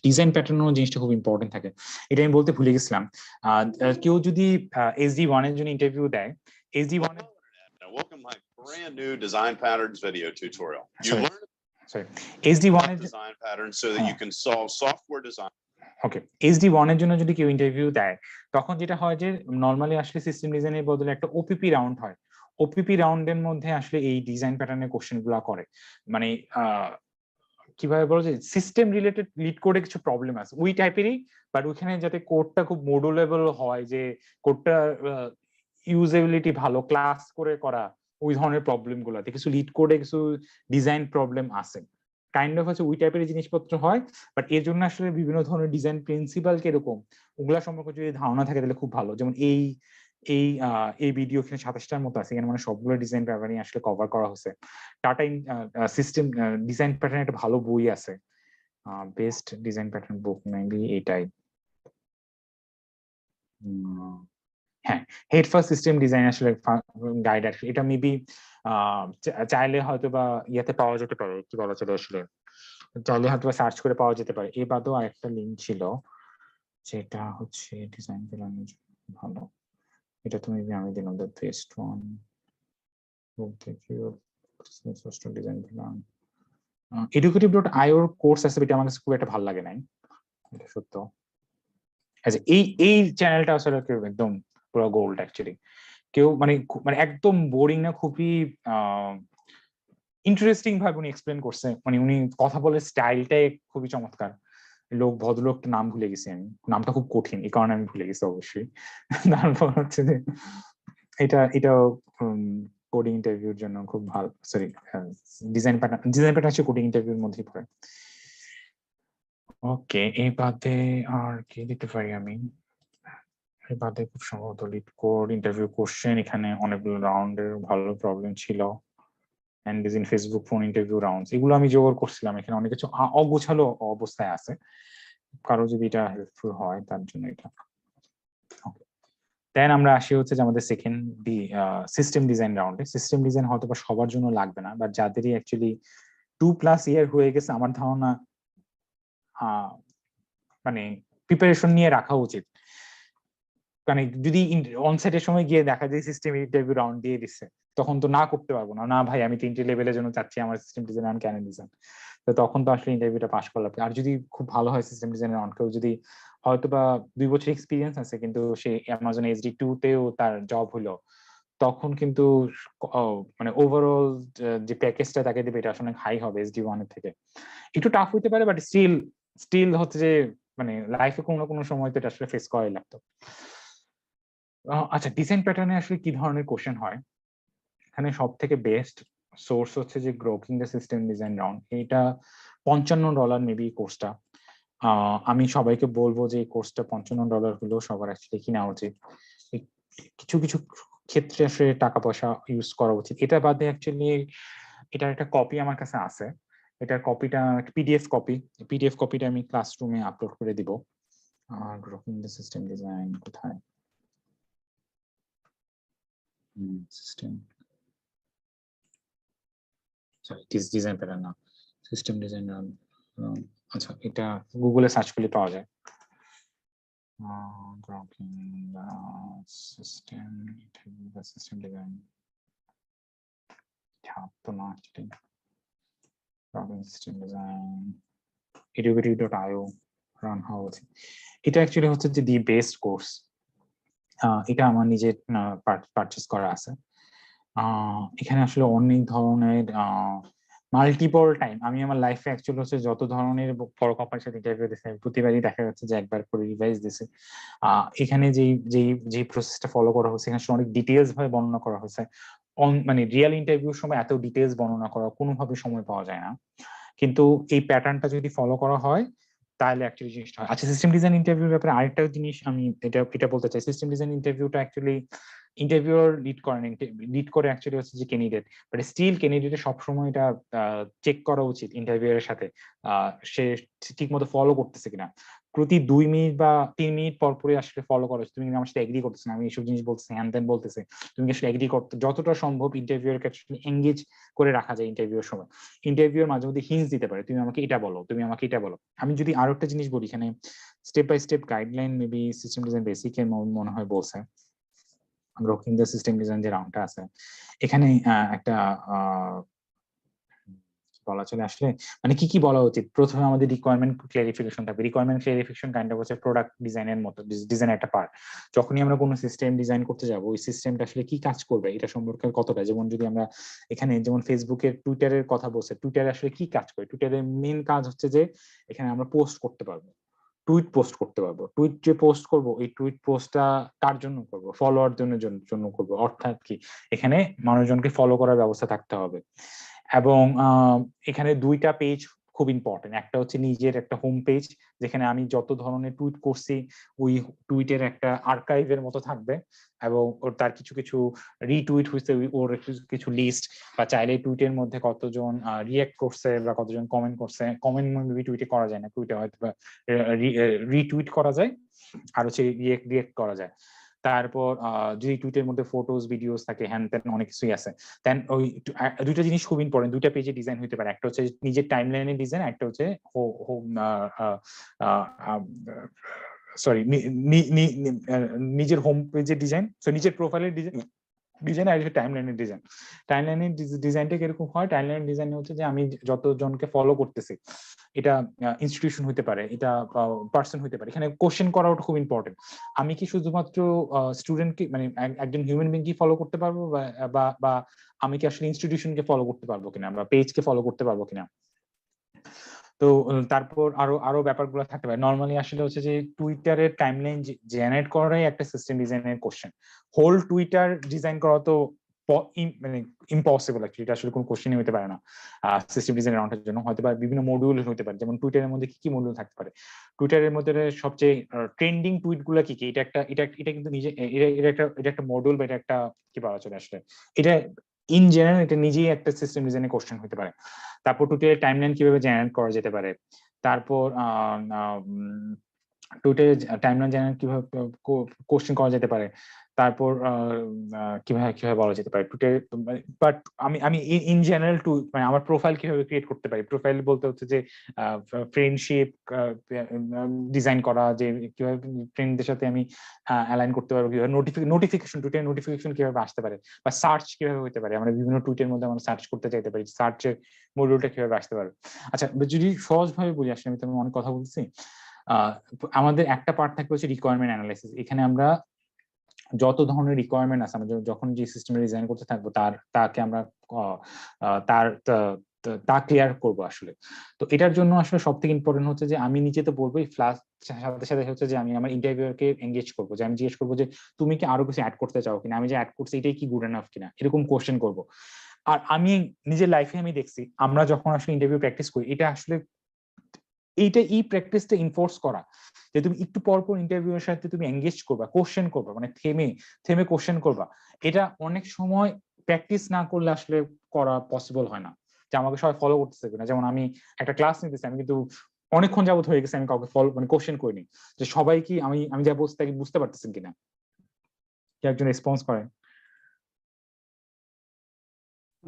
ডিজাইন প্যাটার্ন জিনিসটা খুব ইম্পর্টেন্ট থাকে, এটা আমি বলতে ভুলে গেছিলাম। কেউ যদি SD1 এর জন্য ইন্টারভিউ দেয়, SD1 এর Now, welcome my brand new design patterns video tutorial. You Sorry. learn SD1 এর design patterns so that you can solve software design. Okay, SD1 এর জন্য যদি কেউ ইন্টারভিউ দেয়, তখন যেটা হয় যে নরমালি আসলে সিস্টেম ডিজাইনের বদলে একটা ওপিপি রাউন্ড হয়। ওপিপি রাউন্ডের মধ্যে আসলে এই ডিজাইন প্যাটার্নের কোশ্চেন গুলা করে। মানে কিভাবে বলো যে সিস্টেম রিলেটেড লিড কোডে কিছু প্রবলেম আছে ওই টাইপেরই, বাট ওইখানে যাতে কোডটা খুব মডুলেবল হয়, যে কোডটা ইউজেবিলিটি ভালো, ক্লাস করে করা, ওই ধরনের প্রবলেম গুলাতে কিছু লিড কোডে কিছু ডিজাইন প্রবলেম আছে, কাইন্ড অফ হচ্ছে ওই টাইপের জিনিসপত্র হয়। বাট এর জন্য আসলে বিভিন্ন ধরনের ডিজাইন প্রিন্সিপাল কিরকম ওগুলা সম্পর্কে যদি ধারণা থাকে তাহলে খুব ভালো। যেমন এই এই এই ভিডিও এখানে 27টার মতো আছে, এখানে মানে সবগুলো ডিজাইন প্যাটার্নই আসলে কভার করা হয়েছে। টাটা সিস্টেম ডিজাইন প্যাটার্ন একটা ভালো বই আছে, বেস্ট ডিজাইন প্যাটার্ন বুক মেবি এটাই। হ্যাঁ, হেড ফার্স্ট সিস্টেম ডিজাইন আসলে গাইড আছে, এটা মেবি চাইলে হয়তো বা ইয়াতে পাওয়া যেতে পারে, কি বলা চলে আসলে চাইলে হয়তো বা সার্চ করে পাওয়া যেতে পারে। এ বাদেও আরেকটা লিঙ্ক ছিল যেটা হচ্ছে ডিজাইন প্যাটার্নের জন্য ভালো, এটা তো মেবি আমি দিলাম the best one, design educative.io course আছে, এটা আমার কাছে খুব একটা ভালো লাগে নাই, এটা সত্য। আচ্ছা, এই চ্যানেলটা আসলে একদম পুরো গোল্ড অ্যাকচুয়ালি। কেউ মানে একদম বোরিং না, খুবই ইন্টারেস্টিং ভাবে উনি এক্সপ্লেন করছে, মানে উনি কথা বলে স্টাইলটাই খুবই চমৎকার। ভদ্রলোকটা নাম ভুলে গেছি আমি, নামটা খুব কঠিন, এই কারণে আমি ভুলে গেছি অবশ্যই। তারপর হচ্ছে যে এটাও কোডিং ইন্টারভিউর জন্য খুব ভালো, সরি ডিজাইন প্যাটার্ন হচ্ছে কোডিং ইন্টারভিউর মধ্যেই পড়ে। ওকে, এই বাদে আর কি দিতে পারি আমি? এই বাদে খুব সম্ভবত লিড কোড ইন্টারভিউ কোশ্চেন, এখানে অনেকগুলো রাউন্ডের ভালো প্রবলেম ছিল। And in Facebook phone interview rounds, এগুলো আমি জোগাড় করছিলাম, এখানে অনেক কিছু অগোছালো অবস্থায় আছে, কারো যদি এটা হেল্পফুল হয় তার জন্য এটা। দেন আমরা আসি হচ্ছে যে আমাদের সেকেন্ড সিস্টেম ডিজাইন রাউন্ডে। সিস্টেম ডিজাইন হয়তো বা সবার জন্য লাগবে না, বাট যাদেরই অ্যাকচুয়ালি 2+ ইয়ার হয়ে গেছে, আমার ধারণা মানে প্রিপারেশন নিয়ে রাখা উচিত। মানে যদি অনসাইটের সময় গিয়ে দেখা যায় সিস্টেম ইন্টারভিউ রাউন্ড দিয়ে দিচ্ছে, তখন তো না করতে পারবো না, না ভাই আমি 3টে লেভেলের জন্য চাচ্ছি আমার সিস্টেম ডিজাইন আমি কেন ডিজাইন, তো তখন তো আসলে ইন্টারভিউটা পাস করলাম। আর যদি খুব ভালো হয় সিস্টেম ডিজাইনের রাউন্ড, কেউ যদি হয়তো বা 2 বছর এক্সপিরিয়েন্স আছে কিন্তু সে অ্যামাজন HD2 তেও তার জব হলো, তখন কিন্তু মানে ওভারঅল যে প্যাকেজটা তাকে দেবে এটা আসলে হাই হবে SD1 এর থেকে। একটু টাফ হইতে পারে, বাট স্টিল হচ্ছে যে মানে লাইফে কোনো না কোনো সময় তো এটা আসলে ফেস করাই লাগতো। আচ্ছা, ডিজাইন প্যাটার্নে আসলে কি ধরনের কোশ্চেন হয়? এখানে সব থেকে বেস্ট সোর্স হচ্ছে যে গ্রোকিং দ্য সিস্টেম ডিজাইন রাউন্ড, এটা $55 মেবি কোর্সটা। আমি সবাইকে বলবো যে এই কোর্সটা $55 হলেও সবার অ্যাকচুয়ালি কিনা উচিত। কিছু কিছু ক্ষেত্রে আসলে টাকা পয়সা ইউজ করা উচিত। এটা বাদে অ্যাকচুয়ালি এটার একটা কপি আমার কাছে আছে, এটার কপিটা পিডিএফ কপিটা আমি ক্লাসরুমে আপলোড করে দিব। গ্রোকিং দ্য সিস্টেম ডিজাইন কোথায়? সিস্টেম, সরি ডিজাইন প্যাটার্ন না, সিস্টেম ডিজাইন। আচ্ছা, এটা গুগলে সার্চ করলে পাওয়া যায়। গ্রোকিং দ্য সিস্টেম ডিজাইন, তো না গ্রোকিং সিস্টেম ডিজাইন educative.io রান হওয়া উচিত। এটা অ্যাকচুয়ালি হচ্ছে যে দি বেস্ট কোর্স, এটা আমার নিজের পারচেস করা আছে। এখানে আসলে অনেক ধরনের মাল্টিপল টাইম আমি আমার লাইফে অ্যাকচুয়ালি হচ্ছে যত ধরনের বড় কোম্পানির সাথে ইন্টারভিউ দিয়েছি, প্রতিবারই দেখা যাচ্ছে যে একবার করে রিভাইজ দিছে। এখানে যেই প্রসেসটা ফলো করা হচ্ছে, এখানে অনেক ডিটেলস ভাবে বর্ণনা করা হয়েছে। মানে রিয়েল ইন্টারভিউর সময় এত ডিটেলস বর্ণনা করা কোনোভাবে সময় পাওয়া যায় না, কিন্তু এই প্যাটার্নটা যদি ফলো করা হয় তাহলে অ্যাকচুয়ালি জিনিসটা হয়। আচ্ছা, সিস্টেম ডিজাইন ইন্টারভিউর ব্যাপারে আরেকটা জিনিস আমি এটা বলতে চাই। সিস্টেম ডিজাইন ইন্টারভিউটা অ্যাকচুয়ালি ইন্টারভিউর লিড করে অ্যাকচুয়ালি হচ্ছে যে ক্যান্ডিডেট, বাট স্টিল ক্যান্ডিডেটের সবসময় এটা চেক করা উচিত ইন্টারভিউয়ের সাথে সে ঠিক মতো ফলো করতেছে কিনা। প্রতি 2 মিনিট বা 3 মিনিট পর পরে আসলে ফলো করা উচিত। তুমি আমার সাথে এগ্রি করতেছ না, আমি এইসব জিনিস বলতেছি, হ্যান ত্যান বলতেছে, তুমি আসলে এগ্রি করতে যতটা সম্ভব ইন্টারভিউয়ের কাছে এঙ্গেজ করে রাখা যায়। ইন্টারভিউর সময় ইন্টারভিউর মাঝে মধ্যে হিন্টস দিতে পারে, তুমি আমাকে এটা বলো, তুমি আমাকে এটা বলো। আমি যদি আরো একটা জিনিস বলি, এখানে step by step guideline maybe system design basic এর মনে হয় বলছে। গ্রোকিং দ্য সিস্টেম ডিজাইন যে রাউন্ডটা আছে, এখানে একটা বলা চলে আসলে মানে কি কি বলা উচিত। প্রথমে আমাদের রিকোয়ারমেন্ট ক্লারিফিকেশন থাকবে। রিকোয়ারমেন্ট ক্লারিফিকেশন কাইন্ড অফ হচ্ছে প্রোডাক্ট ডিজাইনের মতো, ডিজাইন একটা পার্ট। যখনই আমরা কোনো সিস্টেম ডিজাইন করতে যাব, ওই সিস্টেমটা আসলে কি কাজ করবে এটা সম্পর্কে কতটা, যেমন যদি আমরা এখানে যেমন ফেসবুকের টুইটারের কথা বলছে, টুইটারে আসলে কি কাজ করে। টুইটারের মেইন কাজ হচ্ছে যে এখানে আমরা পোস্ট করতে পারবো, টুইট পোস্ট করতে পারবো। টুইট যে পোস্ট করবো, এই টুইট পোস্টটা কার জন্য করবো? ফলোয়ার জন্য করবো। অর্থাৎ কি, এখানে মানুষজনকে ফলো করার ব্যবস্থা থাকতে হবে। এবং এখানে 2টা পেজ খুব ইম্পর্টেন্ট। একটা হচ্ছে নিজের একটা হোম পেজ, যেখানে আমি যত ধরনের টুইট করছি ওই টুইটের একটা আর্কাইভের মতো থাকবে, এবং তার কিছু কিছু রিটুইট হয়েছে ওর কিছু লিস্ট, বা চাইলে টুইটের মধ্যে কতজন রিয়েক্ট করছে বা কতজন কমেন্ট করছে। কমেন্ট মেবি টুইটে করা যায় না, টুইটে হয়তো রিটুইট করা যায়, আর হচ্ছে রিয়েক্ট করা যায়। তারপর যদি টুইটের মধ্যে ফটোস ভিডিওস থাকে, হ্যান ত্যান অনেক কিছুই আছে। দেন ওই 2টা জিনিস খুব ইম্পর্টেন্ট, 2টা পেজে ডিজাইন হতে পারে। একটা হচ্ছে নিজের টাইমলাইনের ডিজাইন, একটা হচ্ছে সরি নিজের হোম পেজের ডিজাইন, নিজের প্রোফাইলের ডিজাইন, ডিজাইন আর টাইমলাইনের ডিজাইন। টাইমলাইনের ডিজাইনটা কিরকম হয়? টাইমলাইন ডিজাইন হচ্ছে যে আমি যতজনকে ফলো করতেছি, এটা ইনস্টিটিউশন হতে পারে, এটা পার্সন হতে পারে, এখানে কোশ্চেন করাও খুব ইম্পর্টেন্ট। আমি কি শুধুমাত্র স্টুডেন্টকে মানে একজন হিউম্যান বিং কি ফলো করতে পারবো, বা আমি কি আসলে ইনস্টিটিউশনকে ফলো করতে পারবো কিনা, বা পেজকে ফলো করতে পারবো কিনা। তো তারপর আরো আরো ব্যাপারগুলো থাকতে পারে। নর্মালি আসলে হচ্ছে যে টুইটারের টাইমলাইন জেনারেট করাই একটা সিস্টেম ডিজাইনের কোশ্চেন। হোল টুইটার ডিজাইন করা তো মানে ইম্পসিবল, অ্যাকচুয়ালি এটা আসলে কোনো কোশ্চেনই হতে পারে না সিস্টেম ডিজাইন রাউন্ডের জন্য। হয়তো বা বিভিন্ন মডিউল হতে পারে, যেমন টুইটারের মধ্যে কি কি মডিউল থাকতে পারে, টুইটারের মধ্যে সবচেয়ে ট্রেন্ডিং টুইট গুলা কি কি, এটা কিন্তু নিজে এটা একটা মডিউল, বা এটা একটা কি বলা চলে আসলে, এটা ইন জেনারেল এটা নিজেই একটা সিস্টেম ডিজাইনের কোশ্চেন হতে পারে। তারপর টুইটারের টাইমলাইন কিভাবে জেনারেট করা যেতে পারে, তারপর টুইটারে টাইমলাইন জেনারেট কিভাবে কোশ্চেন করা যেতে পারে, তারপর কিভাবে কিভাবে বলা যেতে পারে টুইটার। বাট আমি ইন জেনারেল মানে আমার প্রোফাইল কিভাবে ক্রিয়েট করতে পারি, প্রোফাইল বলতে হচ্ছে যে ফ্রেন্ডশিপ ডিজাইন করা, যে কিভাবে ফ্রেন্ডদের সাথে আমি অ্যালাইন করতে পারবো, কিভাবে নোটিফিকেশন, টুইটার নোটিফিকেশন কিভাবে আসতে পারে, বা সার্চ কিভাবে হতে পারে, আমরা বিভিন্ন টুইটের মধ্যে আমরা সার্চ করতে চাইতে পারি, সার্চের মডিউলটা কিভাবে আসতে পারে। আচ্ছা, যদি সহজভাবে বলি, আসলে আমি তো অনেক কথা বলছি। আমাদের একটা পার্ট থাকবে হচ্ছে রিকোয়ারমেন্ট অ্যানালাইসিস। এখানে আমরা যত ধরনের রিকোয়ারমেন্ট আছে, আমরা যখন যে সিস্টেমে ডিজাইন করতে থাকবো তাকে আমরা তা ক্লিয়ার করবো আসলে। তো এটার জন্য আসলে সব থেকে ইম্পর্টেন্ট হচ্ছে যে আমি নিচে তো বলবোই, প্লাস সাথে সাথে হচ্ছে যে আমি আমার ইন্টারভিউয়ারকে এঙ্গেজ করবো, যে আমি জিজ্ঞেস করবো যে তুমি কি আরো কিছু অ্যাড করতে চাও কিনা, আমি যে অ্যাড করছি এটাই কি গুড এনাফ কিনা, এরকম কোশ্চেন করবো। আর আমি নিজের লাইফে আমি দেখছি, আমরা যখন আসলে ইন্টারভিউ প্র্যাকটিস করি, এটা আসলে এই প্র্যাকটিসটা ইনফোর্স করা, যে তুমি একটু পর পর ইন্টারভিউয়ের সাথে তুমি এঙ্গেজ করবা, কোশ্চেন করবা, মানে থেমে কোশ্চেন করবা। এটা অনেক সময় প্র্যাকটিস না করলে আসলে করা পসিবল হয় না, যে আমাকে সবাই ফলো করতেছে কিনা। যেমন আমি একটা ক্লাস নিতেছি, আমি কিন্তু অনেকক্ষণ যাবত হয়ে গেছে আমি কাউকে ফলো মানে কোশ্চেন করিনি, যে সবাই কি আমি যা বলছি তাকে বুঝতে পারতেছেন কিনা, কি একজন রেসপন্স করে।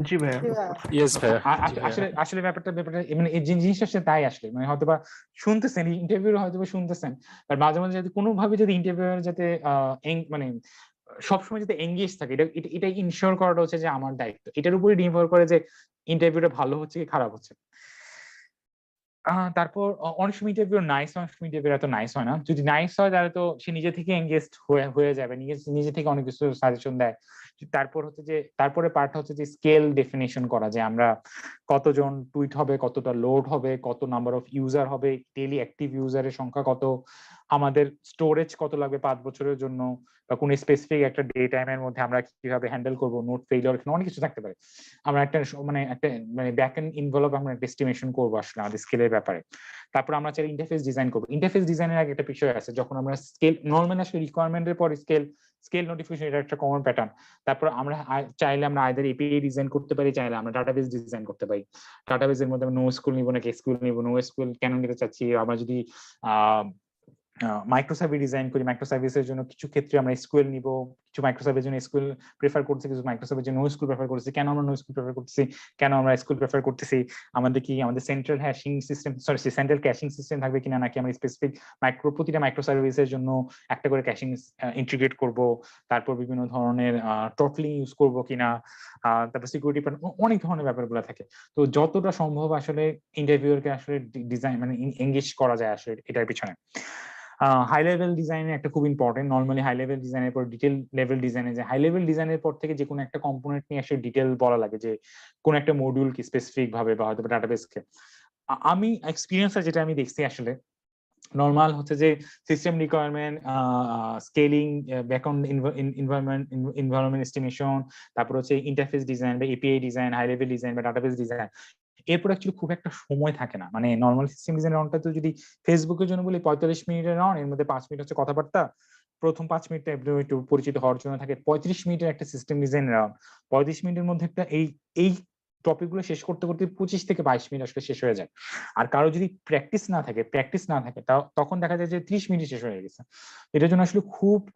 জি ভাইয়া। ইয়েস ভাইয়া। আসলে আসলে ব্যাপারটা মানে এই জিনিসটা আসলে তাই, আসলে মানে হয়তো বা শুনতেছেন ইন্টারভিউ, হয়তো বা শুনতেছেন, আর মাঝে মাঝে যদি কোনোভাবে যদি ইন্টারভিউয়ার যাতে মানে সবসময় যাতে এঙ্গেজ থাকে, এটা ইনশিওর করাটা হচ্ছে যে আমার দায়িত্ব। এটার উপরে নির্ভর করে যে ইন্টারভিউটা ভালো হচ্ছে কি খারাপ হচ্ছে। তারপর অনেক সময় ইন্টারভিউ নাইস হয়, অনেক সময় ইন্টারভিউ এত নাইস হয় না। যদি নাইস হয় তাহলে তো সে নিজে থেকে এঙ্গেজড হয়ে যাবে, নিজে থেকে অনেক কিছু সাজেশন দেয়। তারপর হচ্ছে যে তারপরে পার্ট হচ্ছে যে স্কেল ডেফিনেশন করা, যে আমরা কতজন টুইট হবে, কতটা লোড হবে, কত নাম্বার অফ ইউজার হবে, ডেইলি অ্যাক্টিভ ইউজারের সংখ্যা কত, আমাদের স্টোরেজ কত লাগবে 5 বছরের জন্য, বা কোন স্পেসিফিক একটা ডে টাইমের মধ্যে আমরা কিভাবে হ্যান্ডেল করবো নোট ফেইলিওর, এখানে অনেক কিছু থাকতে পারে। আমরা একটা মানে ব্যাক এন্ড ইনভলভ আমরা একটা এস্টিমেশন করবো আসলে আমাদের স্কেলের ব্যাপারে। তারপর আমরা চাইলে ইন্টারফেস ডিজাইন করবো। ইন্টারফেস ডিজাইনের আগে একটা বিষয় আছে, যখন আমরা স্কেল নর্মালি আসলে রিকোয়ারমেন্টের পর স্কেল নোটিফিকেশন, এটা একটা কমন প্যাটার্ন। তারপর আমরা চাইলে আমরা আইদার এপিআই ডিজাইন করতে পারি, চাইলে আমরা ডাটাবেস ডিজাইন করতে পারি। ডাটাবেসের মধ্যে নো এসকিউএল নিব নাকি এসকিউএল নিব, নো এসকিউএল কেন নিতে চাচ্ছি, আমরা যদি মাইক্রোসার্ভিস ডিজাইন করি, মাইক্রোসার্ভিসের জন্য কিছু ক্ষেত্রে আমরা এসকিউএল নিব, কিছু মাইক্রোসার্ভিসের জন্য এসকিউএল প্রেফার করছি, কিছু মাইক্রোসার্ভিসের জন্য নো এসকিউএল প্রেফার করছি। কেন আমরা নো এসকিউএল প্রেফার করতেছি, কেন আমরা এসকিউএল প্রেফার করতেছি, আমাদের central hashing system, central caching system থাকবে কিনা, নাকি আমরা স্পেসিফিক প্রতিটা মাইক্রোসার্ভিসের জন্য একটা করে ক্যাশিং ইন্টিগ্রেট করব, তারপর বিভিন্ন ধরনের টটলিং ইউজ করব কিনা, তারপর সিকিউরিটি অনেক ধরনের ব্যাপারগুলো থাকে। তো যতটা সম্ভব আসলে ইন্টারভিউয়ারকে আসলে ডিজাইন মানে এঙ্গেজ করা যায় আসলে এটার পিছনে। হাই লেভেল ডিজাইনের একটা খুব ইম্পর্টেন্ট, নর্মালি হাই লেভেল ডিজাইনের পর ডিটেল লেভেল ডিজাইনে যায়। হাই লেভেল ডিজাইনের পর থেকে যে কোনো একটা কম্পোনেন্ট নিয়ে আসলে ডিটেল বলা লাগে, যে কোন একটা মডিউল কি স্পেসিফিক ভাবে, বা হয়তো ডাটাবেসকে। আমি এক্সপিরিয়েন্স যেটা আমি দেখছি আসলে নর্মাল হচ্ছে যে system requirement, scaling, background environment estimation, তারপর হচ্ছে ইন্টারফেস ডিজাইন বা API design, high level design বা ডাটাবেস ডিজাইন। এরপর অ্যাকচুয়ালি খুব একটা সময় থাকে না, মানে নর্মাল সিস্টেম ডিজাইন রাউন্ডটা তো যদি ফেসবুকের জন্য বলি 45 মিনিটের রাউন্ড, এর মধ্যে 5 মিনিট হচ্ছে কথাবার্তা, প্রথম 5 মিনিট একটু পরিচিত হওয়ার জন্য থাকে। 35 মিনিটের একটা সিস্টেম ডিজাইন রাউন্ড, 35 মিনিটের মধ্যে একটা এই টপিক গুলো শেষ করতে করতে 25 থেকে 22 মিনিট আসলে শেষ হয়ে যায়। আর কারো যদি প্র্যাকটিস না থাকে তখন দেখা যায় যে 30 মিনিট শেষ হয়ে গেছে। এটার জন্য আসলে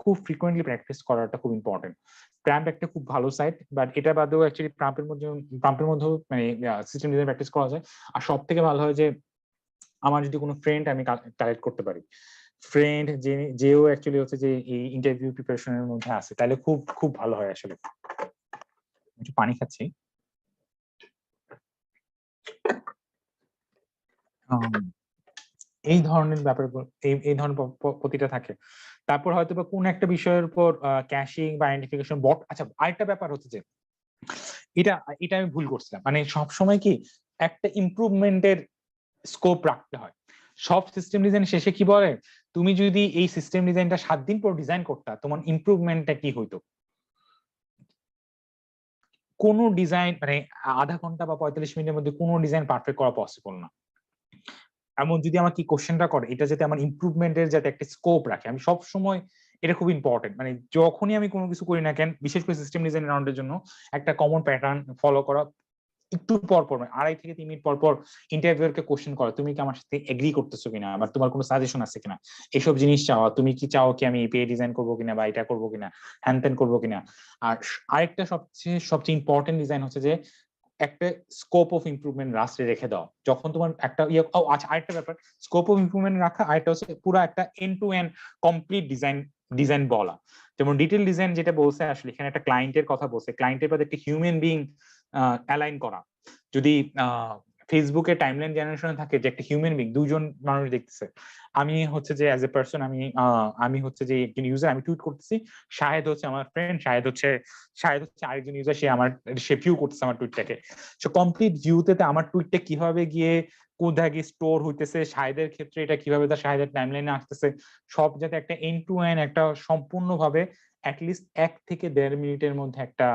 খুব ফ্রিকোয়েন্টলি প্র্যাকটিস করাটা খুব ইম্পর্টেন্ট। প্র্যাম্প একটা খুব ভালো সাইট, বাট এটা বাদেও অ্যাকচুয়ালি প্রাম্পের মধ্যেও মানে সিস্টেম ডিজাইন প্র্যাকটিস করা যায়। আর সব থেকে ভালো হয় যে আমার যদি কোনো ফ্রেন্ড আমি কালেক্ট করতে পারি, ফ্রেন্ড যেও অ্যাকচুয়ালি হচ্ছে যে এই ইন্টারভিউ প্রিপারেশনের মধ্যে আছে, তাহলে খুব ভালো হয় আসলে। একটু পানি খাচ্ছি। এই ধরনের ব্যাপার, এই ধরনের প্রতিটা থাকে। তারপর হয়তো বা কোন একটা বিষয়ের উপর ক্যাশিং বা আইডেন্টিফিকেশন বট। আচ্ছা, আরেকটা ব্যাপার হচ্ছে যে এটা এটা আমি ভুল করছিলাম, মানে সবসময় কি একটা ইমপ্রুভমেন্টের স্কোপ রাখতে হয়। সব সিস্টেম ডিজাইন শেষে কি বলে, তুমি যদি এই সিস্টেম ডিজাইনটা 7 দিন পর ডিজাইন করতা, তোমার ইমপ্রুভমেন্টটা কি হইতো? কোন ডিজাইন মানে আধা ঘন্টা বা 45 মিনিটের মধ্যে কোনো ডিজাইন পারফেক্ট করা পসিবল না। এমন যদি আমার কি কোশ্চেনটা করে, এটা যাতে আমার ইমপ্রুভমেন্টের যাতে একটা স্কোপ রাখে। আমি সব সময় এটা খুব ইম্পর্টেন্ট, মানে যখনই আমি কোনো কিছু করি না কেন, বিশেষ করে সিস্টেম ডিজাইন রাউন্ডের জন্য একটা কমন প্যাটার্ন ফলো করা। একটু পর পর, মানে 2.5 থেকে 3 মিনিট পর পর ইন্টারভিউয়ারকে কোশ্চেন করা, তুমি কি আমার সাথে এগ্রি করতেছো কিনা, বা তোমার কোনো সাজেশন আছে কিনা, এসব জিনিস চাওয়া। তুমি কি চাও কি আমি এপিআই ডিজাইন করবো কিনা, বা এটা করবো কিনা, হ্যান ত্যান করবো কিনা। আর আরেকটা সবচেয়ে ইম্পর্টেন্ট ডিজাইন হচ্ছে যে একটা স্কোপ অফ ইমপ্রুভমেন্ট লাস্টে রেখে দাও। যখন তোমার একটা আচ্ছা, আরেকটা ব্যাপার স্কোপ অফ ইমপ্রুভমেন্ট রাখা, আরেকটা হচ্ছে পুরো একটা end to end complete design বলা। যেমন ডিটেল ডিজাইন যেটা বলছে, আসলে এখানে একটা ক্লায়েন্টের কথা বলছে, ক্লায়েন্টের প্রতি একটা হিউম্যান বিং অ্যালাইন করা। যদি ফেসবুকে টাইমলাইন জেনারেশনে থাকে যে একটা হিউম্যান বিং, দুজন মানুষ দেখতেছে, আমি হচ্ছে যে অ্যাজ এ পার্সন, আমি হচ্ছে যে একজন ইউজার, আমি টুইট করতেছি, শাহেদ হচ্ছে আমার ফ্রেন্ড, শাহেদ হচ্ছে আরেকজন ইউজার, সে ভিউ করতেছে আমার টুইটটাকে। সো কমপ্লিট ভিউতে আমার টুইটটা কিভাবে গিয়ে কোথায় গিয়ে স্টোর হইতেছে, শাহেদের ক্ষেত্রে এটা কিভাবে তার শাহেদের টাইমলাইনে আসতেছে, সব যাতে একটা এন্ড টু এন্ড একটা সম্পূর্ণভাবে অ্যাটলিস্ট 1 থেকে 1.5 মিনিটের মধ্যে একটা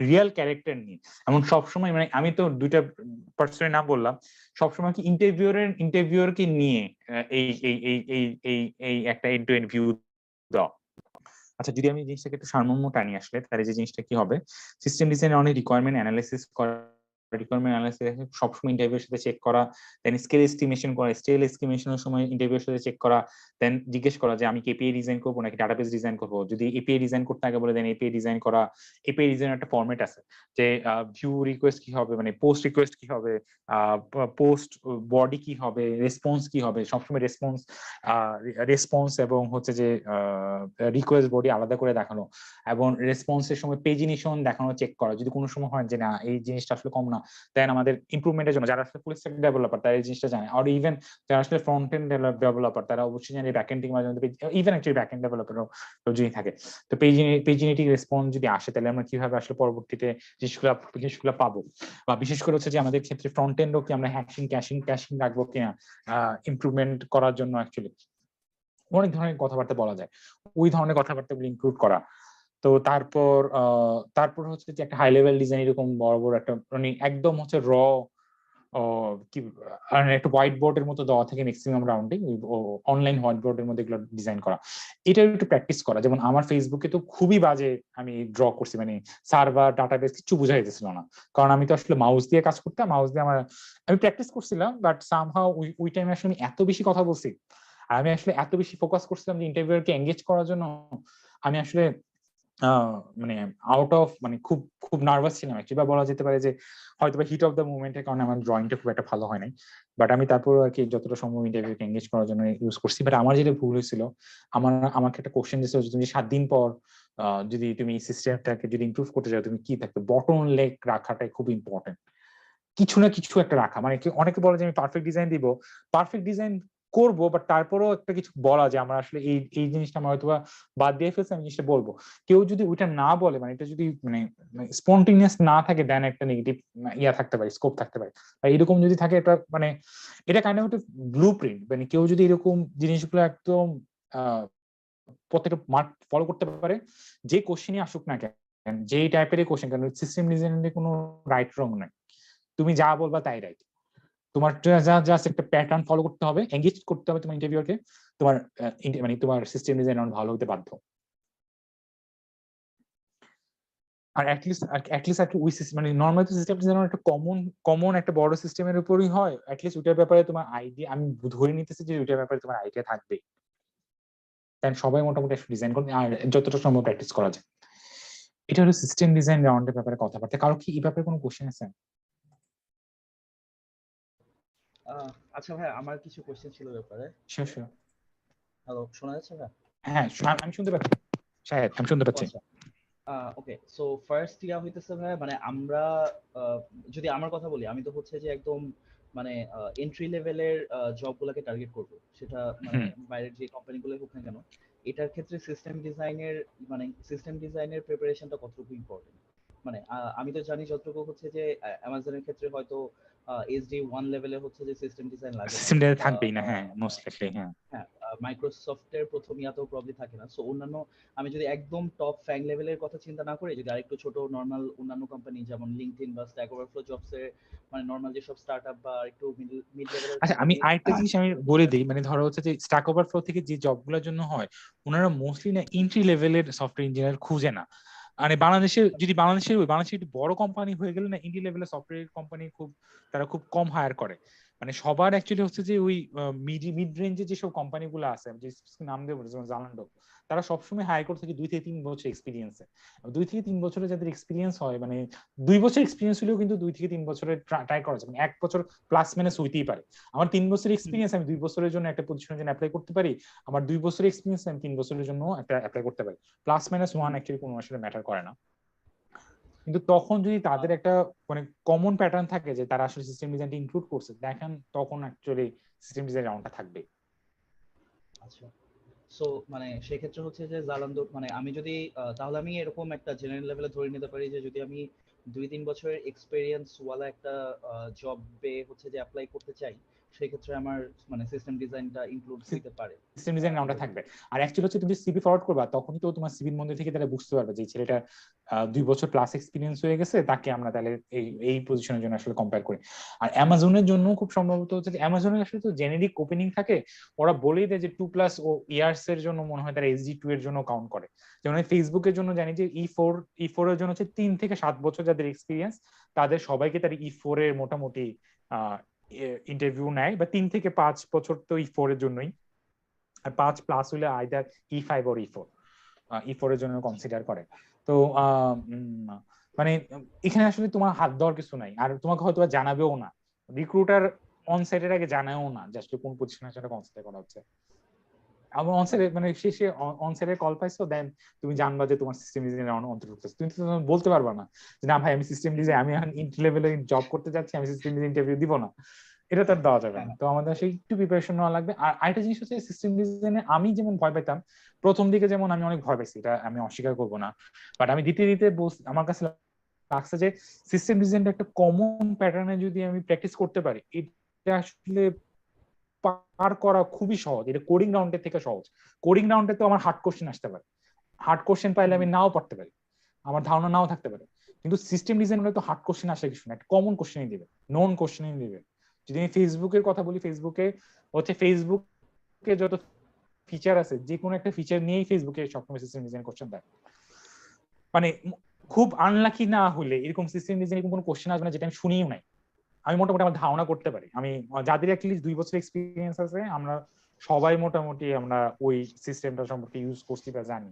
রিয়েল ক্যারেক্টার নিয়ে। এমন সবসময়, মানে আমি তো 2টা পার্সনের নাম বললাম, সবসময় কি ইন্টারভিউয়ারকে নিয়ে এই এই এই এই এই এই একটা এন্ড টু এন্ড ভিউ দাও। আচ্ছা, যদি আমি জিনিসটাকে একটু সারমর্ম টানি আসলে, তাহলে যে জিনিসটা কি হবে, সিস্টেম ডিজাইনে অনেক রিকোয়ারমেন্ট অ্যানালাইসিস করা, সবসময় ইন্টারভিউর সাথে চেক করা, দেন স্কেল এস্টিমেশন করা, স্কেল এস্টিমেশনের সময় ইন্টারভিউর সাথে চেক করা, দেন জিজ্ঞেস করা যে আমি কি এপিআই ডিজাইন করবো নাকি ডাটাবেস ডিজাইন করবো। যদি এপিআই ডিজাইন করতে আগে বলে দেন এপিআই ডিজাইন করা। এপিআই ডিজাইন একটা ফরম্যাট আছে যে ভিউ রিকোয়েস্ট কি হবে, মানে পোস্ট রিকোয়েস্ট কি হবে, পোস্ট বডি কি হবে, রেসপন্স কি হবে। সবসময় রেসপন্স এবং হচ্ছে যে রিকোয়েস্ট বডি আলাদা করে দেখানো, এবং রেসপন্সের সময় পেজিনেশন দেখানো চেক করা। যদি কোনো সময় হয় যে না এই জিনিসটা আসলে কম না, দেন আমাদের ইমপ্রুভমেন্টের জন্য যারা আসলে ফুল স্ট্যাক ডেভেলপার তারা এই জিনিসটা জানে, আর ইভেন যারা আসলে ফ্রন্ট এন্ড ডেভেলপার তারা অবশ্যই জানে ব্যাক এন্ডিং মাঝে মধ্যে, ইভেন অ্যাকচুয়ালি ব্যাক এন্ড ডেভেলপারও যদি থাকে, তো পেজিনেটিক রেসপন্স যদি আসে, তাহলে আমরা কিভাবে আসলে পরবর্তীতে জিনিসগুলো পাবো। বা বিশেষ করে হচ্ছে যে আমাদের ক্ষেত্রে ফ্রন্ট এন্ডও কি আমরা ক্যাশিং রাখবো কিনা ইমপ্রুভমেন্ট করার জন্য। অ্যাকচুয়ালি অনেক ধরনের কথাবার্তা বলা যায়, ওই ধরনের কথাবার্তাগুলো ইনক্লুড করা। তো তারপর হচ্ছে যে একটা হাই লেভেল ডিজাইন, এরকম বড় বড় একটা, মানে একদম হচ্ছে কি একটা হোয়াইট বোর্ডের মতো দেওয়া থেকে ম্যাক্সিমাম রাউন্ডে অনলাইন হোয়াইট বোর্ডের মধ্যে এগুলো ডিজাইন করা, এটা একটু প্র্যাকটিস করা। যেমন আমার ফেসবুকে তো খুবই বাজে আমি ড্র করছি, মানে সার্ভার ডাটাবেস কিছু বোঝা যেতেছিল না, কারণ আমি তো আসলে মাউস দিয়ে কাজ করতাম, মাউস দিয়ে আমি প্র্যাকটিস করছিলাম, বাট সামহাউ ওই টাইমে আসলে আমি এত বেশি কথা বলছি, আর আমি আসলে এত বেশি ফোকাস করছিলাম যে ইন্টারভিউয়ারকে এঙ্গেজ করার জন্য, আমি আসলে মানে আউট অফ, মানে খুব খুব নার্ভাস ছিলাম অ্যাকচুয়ালি, বা বলা যেতে পারে যে হয়তো বা হিট অফ দ্য মুভমেন্টের কারণে আমার ড্রয়িংটা খুব একটা ভালো হয় নাই। বাট আমি তারপর আর কি যতটা সম্ভব ইন্টারভিউকে এঙ্গেজ করার জন্য ইউজ করছি। বাট আমার যেটা ভুল হয়েছিল, আমাকে একটা কোশ্চেন দিয়েছিল যে তুমি 7 দিন পর যদি তুমি সিস্টেমটাকে যদি ইমপ্রুভ করতে চাও, তুমি কি থাকবে, বটন লেগ রাখাটাই খুব ইম্পর্টেন্ট। কিছু না কিছু একটা রাখা, মানে অনেকে বলে যে আমি পারফেক্ট ডিজাইন দিব, পারফেক্ট ডিজাইন করবো, বাট তারপরেও একটা কিছু বলা যে আমরা আসলে এই জিনিসটা আমরা হয়তো বাদ দিয়ে ফেলছি, আমি জিনিসটা বলবো। কেউ যদি ওইটা না বলে, মানে এটা যদি মানে স্পন্টেনিয়াস না থাকে, দেন একটা নেগেটিভ থাকতে পারে, স্কোপ থাকতে পারে। এরকম যদি থাকে, এটা মানে এটা কাইন্ড অফ একটা ব্লু প্রিন্ট, মানে কেউ যদি এরকম জিনিসগুলো একদম প্রত্যেকটা মার্ক ফলো করতে পারে, যে কোশ্চেনই আসুক না কেন, যেই টাইপের কোশ্চেন, কারণ সিস্টেম ডিজাইনের কোনো রাইট রং নাই, তুমি যা বলবা তাই রাইট। তোমার জাস্ট একটা প্যাটার্ন ফলো করতে হবে, এঙ্গেজ করতে হবে তোমার ইন্টারভিউয়ারকে, তোমার মানে তোমার সিস্টেম ডিজাইন ভালো হতে বাধ্য। আর অ্যাটলিস্ট একটা ওই সিস্টেম, মানে নরমাল সিস্টেম ডিজাইন একটা কমন একটা বড় সিস্টেমের উপরই হয়, অ্যাটলিস্ট ওইটার ব্যাপারে তোমার আইডিয়া, আমি ধরে নিতেছি যে ওইটার ব্যাপারে তোমার আইডিয়া থাকবে, তাই সবাই মোটামুটি ডিজাইন করবে, আর যতটা সম্ভব প্র্যাকটিস করা যায়। এটা হলো সিস্টেম ডিজাইন রাউন্ডের ব্যাপারে কথাবার্তা। কারো কি এই ব্যাপারে কোনো কোশ্চেন আছে? আচ্ছা ভাই, আমার কিছু কোশ্চেন ছিল ব্যাপারে। শিওর। হ্যালো, শোনা যাচ্ছে ভাই? হ্যাঁ, আমি শুনতে পাচ্ছি শাহেদ, আমি শুনতে পাচ্ছি। আচ্ছা, ওকে, সো ফার্স্ট ইয়া হইতেছে ভাই, মানে আমরা যদি আমার কথা বলি, আমি তো হচ্ছে যে একদম মানে এন্ট্রি লেভেলের জবগুলোকে টার্গেট করব, সেটা মানে বাইরের যে কোম্পানিগুলো হোক না কেন। এটার ক্ষেত্রে সিস্টেম ডিজাইনের প্রিপারেশনটা কতটুকু ইম্পর্টেন্ট, মানে আমি তো জানি যতটুকু হচ্ছে যে অ্যামাজনের ক্ষেত্রে হয়তো SD1 লেভেলে হচ্ছে যে সিস্টেম ডিজাইন লাগে না, সিস্টেমটা বা থাকবেই না, হ্যাঁ মোস্ট লাইকলি, হ্যাঁ। হ্যাঁ, মাইক্রোসফটের প্রথম ইয়াতেও প্রবলি থাকে না। সো অন্যান্য, আমি যদি একদম টপ ফ্যাং লেভেলের কথা চিন্তা না করে যদি আরেকটু ছোট নরমাল অন্যান্য কোম্পানি যেমন লিঙ্কডইন বা স্ট্যাক ওভারফ্লো জবসের, মানে নরমাল যেসব স্টার্টআপ বা একটু মিড লেভেলের আচ্ছা, আমি কোম্পানি। আরেকটা জিনিস আমি বলে দিই, মানে ধরো হচ্ছে যে স্ট্যাক ওভারফ্লো থেকে যে জবগুলোর জন্য হয়, ওনারা মোস্টলি না এন্ট্রি লেভেলের সফটওয়্যার ইঞ্জিনিয়ার খুঁজে না। মানে বাংলাদেশের একটু বড় কোম্পানি হয়ে গেলে না, এন্ট্রি লেভেলের সফটওয়্যার কোম্পানি তারা খুব কম হায়ার করে। মানে সবার অ্যাকচুয়ালি হচ্ছে যে ওই মিড রেঞ্জে যেসব কোম্পানিগুলো আছে, যে নাম দেবো যেমন জালান্ডো, তারা সবসময় হায়ার করে থাকে 2 থেকে 3 বছর এক্সপিরিয়েন্সে। 2 থেকে 3 বছরে যাদের এক্সপিরিয়েন্স হয়, মানে 2 বছর এক্সপিরিয়েন্স হলেও কিন্তু 2 থেকে 3 বছরের ট্রাই করা যায়, মানে 1 বছর প্লাস মাইনাস হইতেই পারে। আমার 3 বছরের এক্সপিরিয়েন্স, আমি 2 বছরের জন্য একটা পজিশনের জন্য অ্যাপ্লাই করতে পারি। আমার 2 বছরের এক্সপিরিয়েন্স আমি 3 বছরের জন্য একটা অ্যাপ্লাই করতে পারি। প্লাস মাইনাস ওয়ান অ্যাকচুয়ালি কোনো আসলে ম্যাটার করে না। কিন্তু তখন যদি তাদের একটা মানে কমন প্যাটার্ন থাকে যে তারা আসলে সিস্টেম ডিজাইনটা ইনক্লুড করছে, দেখেন তখন অ্যাকচুয়ালি সিস্টেম ডিজাইন রাউন্ডটা থাকবে। আচ্ছা, সো মানে সেক্ষেত্রে হচ্ছে যে জালান্ডো, মানে আমি যদি তাহলে আমি এরকম একটা জেনারেল লেভেলে ধরে নিতে পারি যে যদি আমি 2-3 বছরের এক্সপেরিয়েন্স ওয়ালা একটা জবে হচ্ছে যে অ্যাপ্লাই করতে চাই, সেক্ষেত্রে আমার মানে সিস্টেম ডিজাইনটা ইনক্লুড হইতে পারে। সিস্টেম ডিজাইন রাউন্ডটা থাকবে। আর অ্যাকচুয়ালি হচ্ছে তুমি সিভি ফরওয়ার্ড করবা, তখনই তো তোমার সিভির মধ্যে থেকে তারা বুঝতে পারবে যে ছেলেটা 2 বছর প্লাস এক্সপিরিয়েন্স হয়ে গেছে, তাকে আমরা তাহলে এই পজিশনের জন্য আসলে কম্পেয়ার করি। আর অ্যামাজনের জন্য খুব সম্ভবত হচ্ছে যে অ্যামাজনের আসলে তো জেনেরিক ওপেনিং থাকে, ওরা বলেই দেয় যে 2+ ইয়ার্স এর জন্য মনে হয় তারা SG2 এর জন্য কাউন্ট করে। যেমন ফেসবুকের জন্য জানি যে E4 এর জন্য হচ্ছে 3 থেকে 7 বছর যাদের এক্সপিরিয়েন্স, তাদের সবাইকে তারা E4 এর মোটামুটি ইন্টারভিউ নেয়, বা 3 থেকে 5 বছর তো E4 এর জন্যই, আর 5+ হলে আইদার E5 or E4 এর জন্য কনসিডার করে। তো মানে এখানে আসলে তোমার হাত দেওয়ার কিছু নাই, আর তোমাকে হয়তো জানাবেও না, রিক্রুটার অন সাইটের আগে জানাও না যে আসলে কোন পজিশনের জন্য কনসিডার করা হচ্ছে। আমার অনসাইটে মানে শেষে অনসাইটে কল পাইছো, দেন তুমি জানবা যে তোমার সিস্টেম ডিজাইন অন্তর্ভুক্ত। তুমি তো বলতে পারবা না যে না ভাই আমি সিস্টেম ডিজাইন, আমি এখন ইন্টার লেভেলে জব করতে যাচ্ছি, আমি সিস্টেম ডিজাইন ইন্টারভিউ দিব না, এটা তো আর দেওয়া যাবে না। তো আমাদের সেই একটু প্রিপারেশন নেওয়া লাগবে। আর আরেকটা জিনিস হচ্ছে সিস্টেম ডিজাইনে আমি যেমন ভয় পেতাম প্রথম দিকে, যেমন আমি অনেক ভয় পাইছি, এটা আমি অস্বীকার করবো না, বাট আমি দিতে দিতে আমার কাছে লাগছে যে সিস্টেম ডিজাইনটা একটা কমন প্যাটার্নে যদি আমি প্র্যাকটিস করতে পারি, এটা আসলে পার করা খুবই সহজ। এটা কোডিং রাউন্ডের থেকে সহজ। কোডিং রাউন্ডে তো আমার হার্ড কোশ্চেন আসতে পারে, হার্ড কোশ্চেন পাইলে আমি নাও পড়তে পারি, আমার ধারণা নাও থাকতে পারে। কিন্তু সিস্টেম ডিজাইন হলে তো হার্ড কোশ্চেন আসে কিছু না, একটা কমন কোশ্চেনই দিবে, নন কোশ্চেনই দিবে। যদি আমি ফেসবুকের কথা বলি, ফেসবুকে যত ফিচার আছে, যে কোনো একটা ফিচার নিয়েই ফেসবুকে সবসময় সিস্টেম ডিজাইন কোশ্চেন দেয়। মানে খুব আনলাকি না হলে এরকম সিস্টেম ডিজাইন কোনো কোশ্চেন আসবে না যেটা আমি শুনিও নাই। আমি মোটামুটি আমার ধারণা করতে পারি, আমি যাদের অ্যাটলিস্ট 2 বছর এক্সপিরিয়েন্স আছে, আমরা সবাই মোটামুটি আমরা ওই সিস্টেমটা সম্পর্কে ইউজ করছি বা জানি,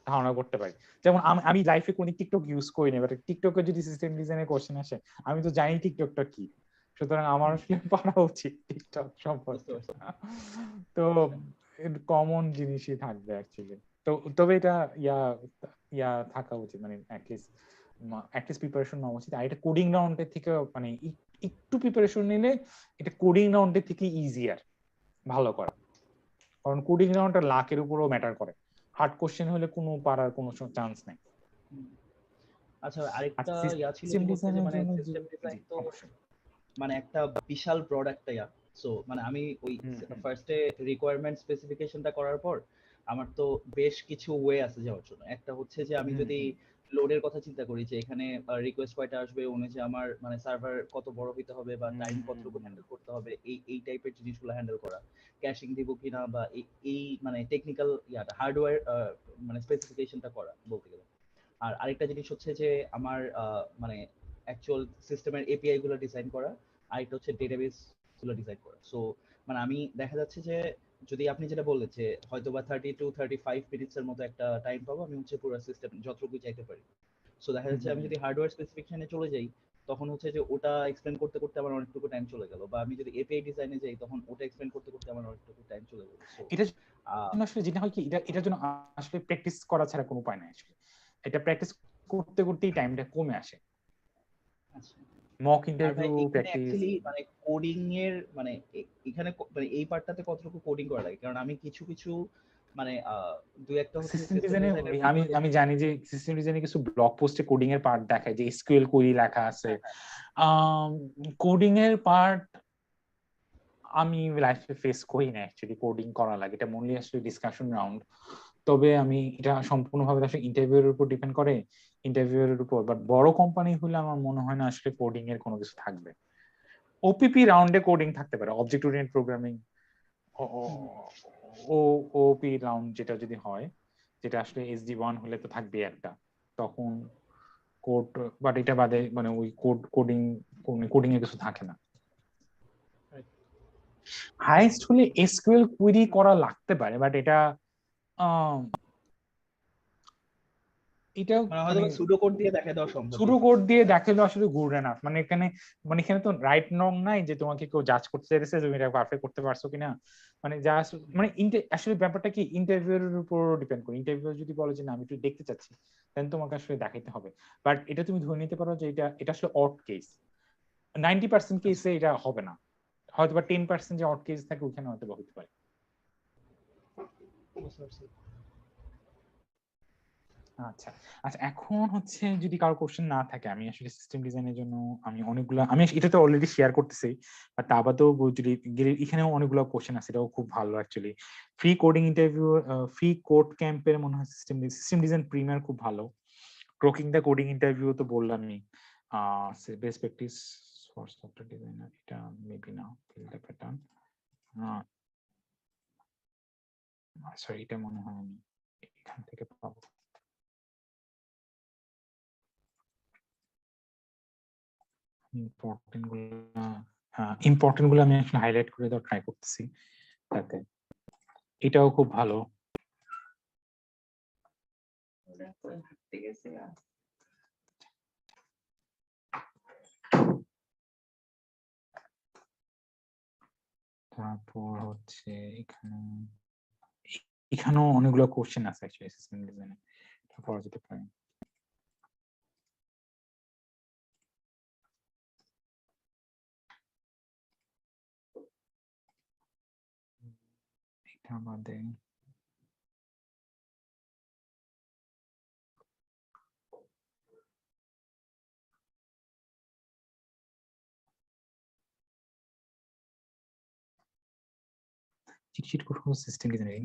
ধারণা করতে পারি। যেমন আমি লাইফে কোনো টিকটক ইউজ করি না, বাট টিকটকে যদি সিস্টেম ডিজাইনের কোশ্চেন আসে, আমি তো জানি টিকটকটা কি, সুতরাং আমার আসলে পারা উচিত টিকটক সম্পর্কে। তো কমন জিনিসই থাকবে অ্যাকচুয়ালি। তো তবে এটা ইয়া থাকা উচিত, মানে অ্যাটলিস্ট প্রিপারেশন নেওয়া উচিত। আর এটা কোডিং রাউন্ডের থেকে মানে একটু প্রিপারেশন নিলে এটা কোডিং রাউন্ডের থেকে ইজিয়ার ভালো করা, কারণ কোডিং রাউন্ডটা লাকের উপরও ম্যাটার করে। হার্ড কোশ্চেন হলে কোনো পারার কোনো চান্স নাই। আচ্ছা, আরেকটা আচ্ছা, ইয়া ছিল সিস্টেম যে হচ্ছে যে ডিজাইনের মানে জন্য সিস্টেম ডিজাইন তো অবশ্যই মানে একটা বিশাল ব্রড একটা ইয়া। সো মানে আমি ওই ফার্স্টে রিকোয়ারমেন্ট স্পেসিফিকেশনটা করার পর আমার তো বেশ কিছু ওয়ে আছে যাওয়ার জন্য। একটা হচ্ছে যে আমি যদি লোডের কথা চিন্তা করি যে এখানে রিকোয়েস্ট কয়টা আসবে, অনুযায়ী আমার মানে সার্ভার কত বড় হইতে হবে বা টাইম কতটুকু হ্যান্ডেল করতে হবে, এই টাইপের জিনিসগুলো হ্যান্ডেল করা, ক্যাশিং দিব কিনা, বা এই মানে টেকনিক্যাল ইয়াটা হার্ডওয়্যার মানে স্পেসিফিকেশনটা করা বলতে গেলে। আর আরেকটা জিনিস হচ্ছে যে আমার মানে অ্যাকচুয়াল সিস্টেমের এপিআই গুলো ডিজাইন করা, আরেকটা হচ্ছে ডেটাবেস গুলো ডিজাইন করা। সো মানে আমি দেখা যাচ্ছে যে যদি আপনি যেটা বললেন যে হয়তো বা 30-35 মিনিটস এর মতো একটা টাইম পাবো, আমি হচ্ছে পুরো সিস্টেম যতটুকু চাইতে পারি। সো দেখা যাচ্ছে আমি যদি হার্ডওয়্যার স্পেসিফিকেশনে চলে যাই, তখন হচ্ছে যে ওটা এক্সপ্লেন করতে করতে আমার অনেকটুকু টাইম চলে গেল, বা আমি যদি এপিআই ডিজাইনে যাই তখন ওটা এক্সপ্লেন করতে করতে আমার অনেকটুকু টাইম চলে গেল। সো এটা আসলে যেটা হয় কি, এটার জন্য আসলে প্র্যাকটিস করা ছাড়া কোনো উপায় নাই আসলে। এটা প্র্যাকটিস করতে করতেই টাইমটা কমে আসে। আচ্ছা মক আর ভাই ইন্টারভিউ এখানে প্র্যাকটিস। অ্যাকচুয়ালি মানে কোডিং এর মানে এখানে মানে এই পার্টটাতে কতটুকু কোডিং করা লাগে? কারণ আমি কিছু কিছু মানে দুই একটা হচ্ছে সিস্টেম সিস্টেম ডিজাইনে ডিজাইনের আমি ভিডিও আমি দেখছি। জানি যে সিস্টেম ডিজাইনে কিছু ব্লগ পোস্টে কোডিং এর পার্ট দেখায় যে এসকিউএল কোয়েরি লেখা আছে। কোডিং এর পার্ট আমি লাইফে ফেস করি না অ্যাকচুয়ালি, কোডিং করা লাগে, এটা মনলি আসলে ডিসকাশন রাউন্ড। তবে আমি এটা সম্পূর্ণভাবে আসলে ইন্টারভিউর উপর ডিপেন্ড করে, ইন্টারভিউর উপর। বাট বড় কোম্পানি হলে আমার মনে হয় না আসলে কোডিং এর কোনো কিছু থাকবে। ওপিপি রাউন্ডে কোডিং থাকতে পারে, অবজেক্ট ওরিয়েন্টেড প্রোগ্রামিং। ও ওপি রাউন্ড যেটা যদি হয়, যেটা আসলে SD1 হলে তো থাকবে একটা, তখন কোড। বাট এটা বাদে মানে ওই কোডিং এর কিছু থাকে না। হাইস্ট হলে এসকিউএল কুইরি করা লাগতে পারে, বাট এটা মানে হয়তো সুডো কোড দিয়ে দেখায় দেওয়া সম্ভব। শুরু কোড দিয়ে দেখালো আসলে গুড এনাফ। মানে এখানে তো রাইট রং নাই যে তোমাকে কেউ জাজ করতে চাইছে তুমি এটা পারফেক্ট করতে পারছো কিনা। মানে জাস্ট মানে আসলে ব্যাপারটা কি ইন্টারভিউর উপর ডিপেন্ড করে। ইন্টারভিউ যদি বলে যে না আমি একটু দেখতে চাচ্ছি, দেন তোমাকে আসলে দেখাইতে হবে। বাট এটা তুমি ধরে নিতে পারো যে এটা আসলে অড কেস। 90% কেসে এটা হবে না, হয়তো বা 10% যে অড কেস থাকে ওখানে হয়তো বা হতে পারে। আচ্ছা আচ্ছা, এখন হচ্ছে যদি কারো কোশ্চেন না থাকে, আমি আসলে সিস্টেম ডিজাইনের জন্য আমি অনেকগুলো, আমি এটা তো অলরেডি শেয়ার করতেছি, বাট তা বাদেও যদি এখানেও অনেকগুলো কোশ্চেন আছে, এটাও খুব ভালো actually. Free coding interview, free code ক্যাম্পের মনে হয় সিস্টেম ডিজাইন প্রিমিয়ার খুব ভালো। ক্রোকিং দ্য কোডিং ইন্টারভিউ তো বললামই। Best practice for software designer, এটা মেবি না, ফিল দ্য প্যাটার্ন। সরি, এটা মনে হয় আমি এখান থেকে পাবো। ইম্পর্টেন্ট গুলো আমি আসলে হাইলাইট করে দেওয়ার ট্রাই করতেছি তাতে। এটাও খুব ভালো। তারপর হচ্ছে এখানেও অনেকগুলো কোশ্চেন আছে অ্যাকচুয়ালি সিস্টেম ডিজাইনে, পড়া যেতে পারে। এটা আমাদের চিট কোড সিস্টেম ডিজাইনিং।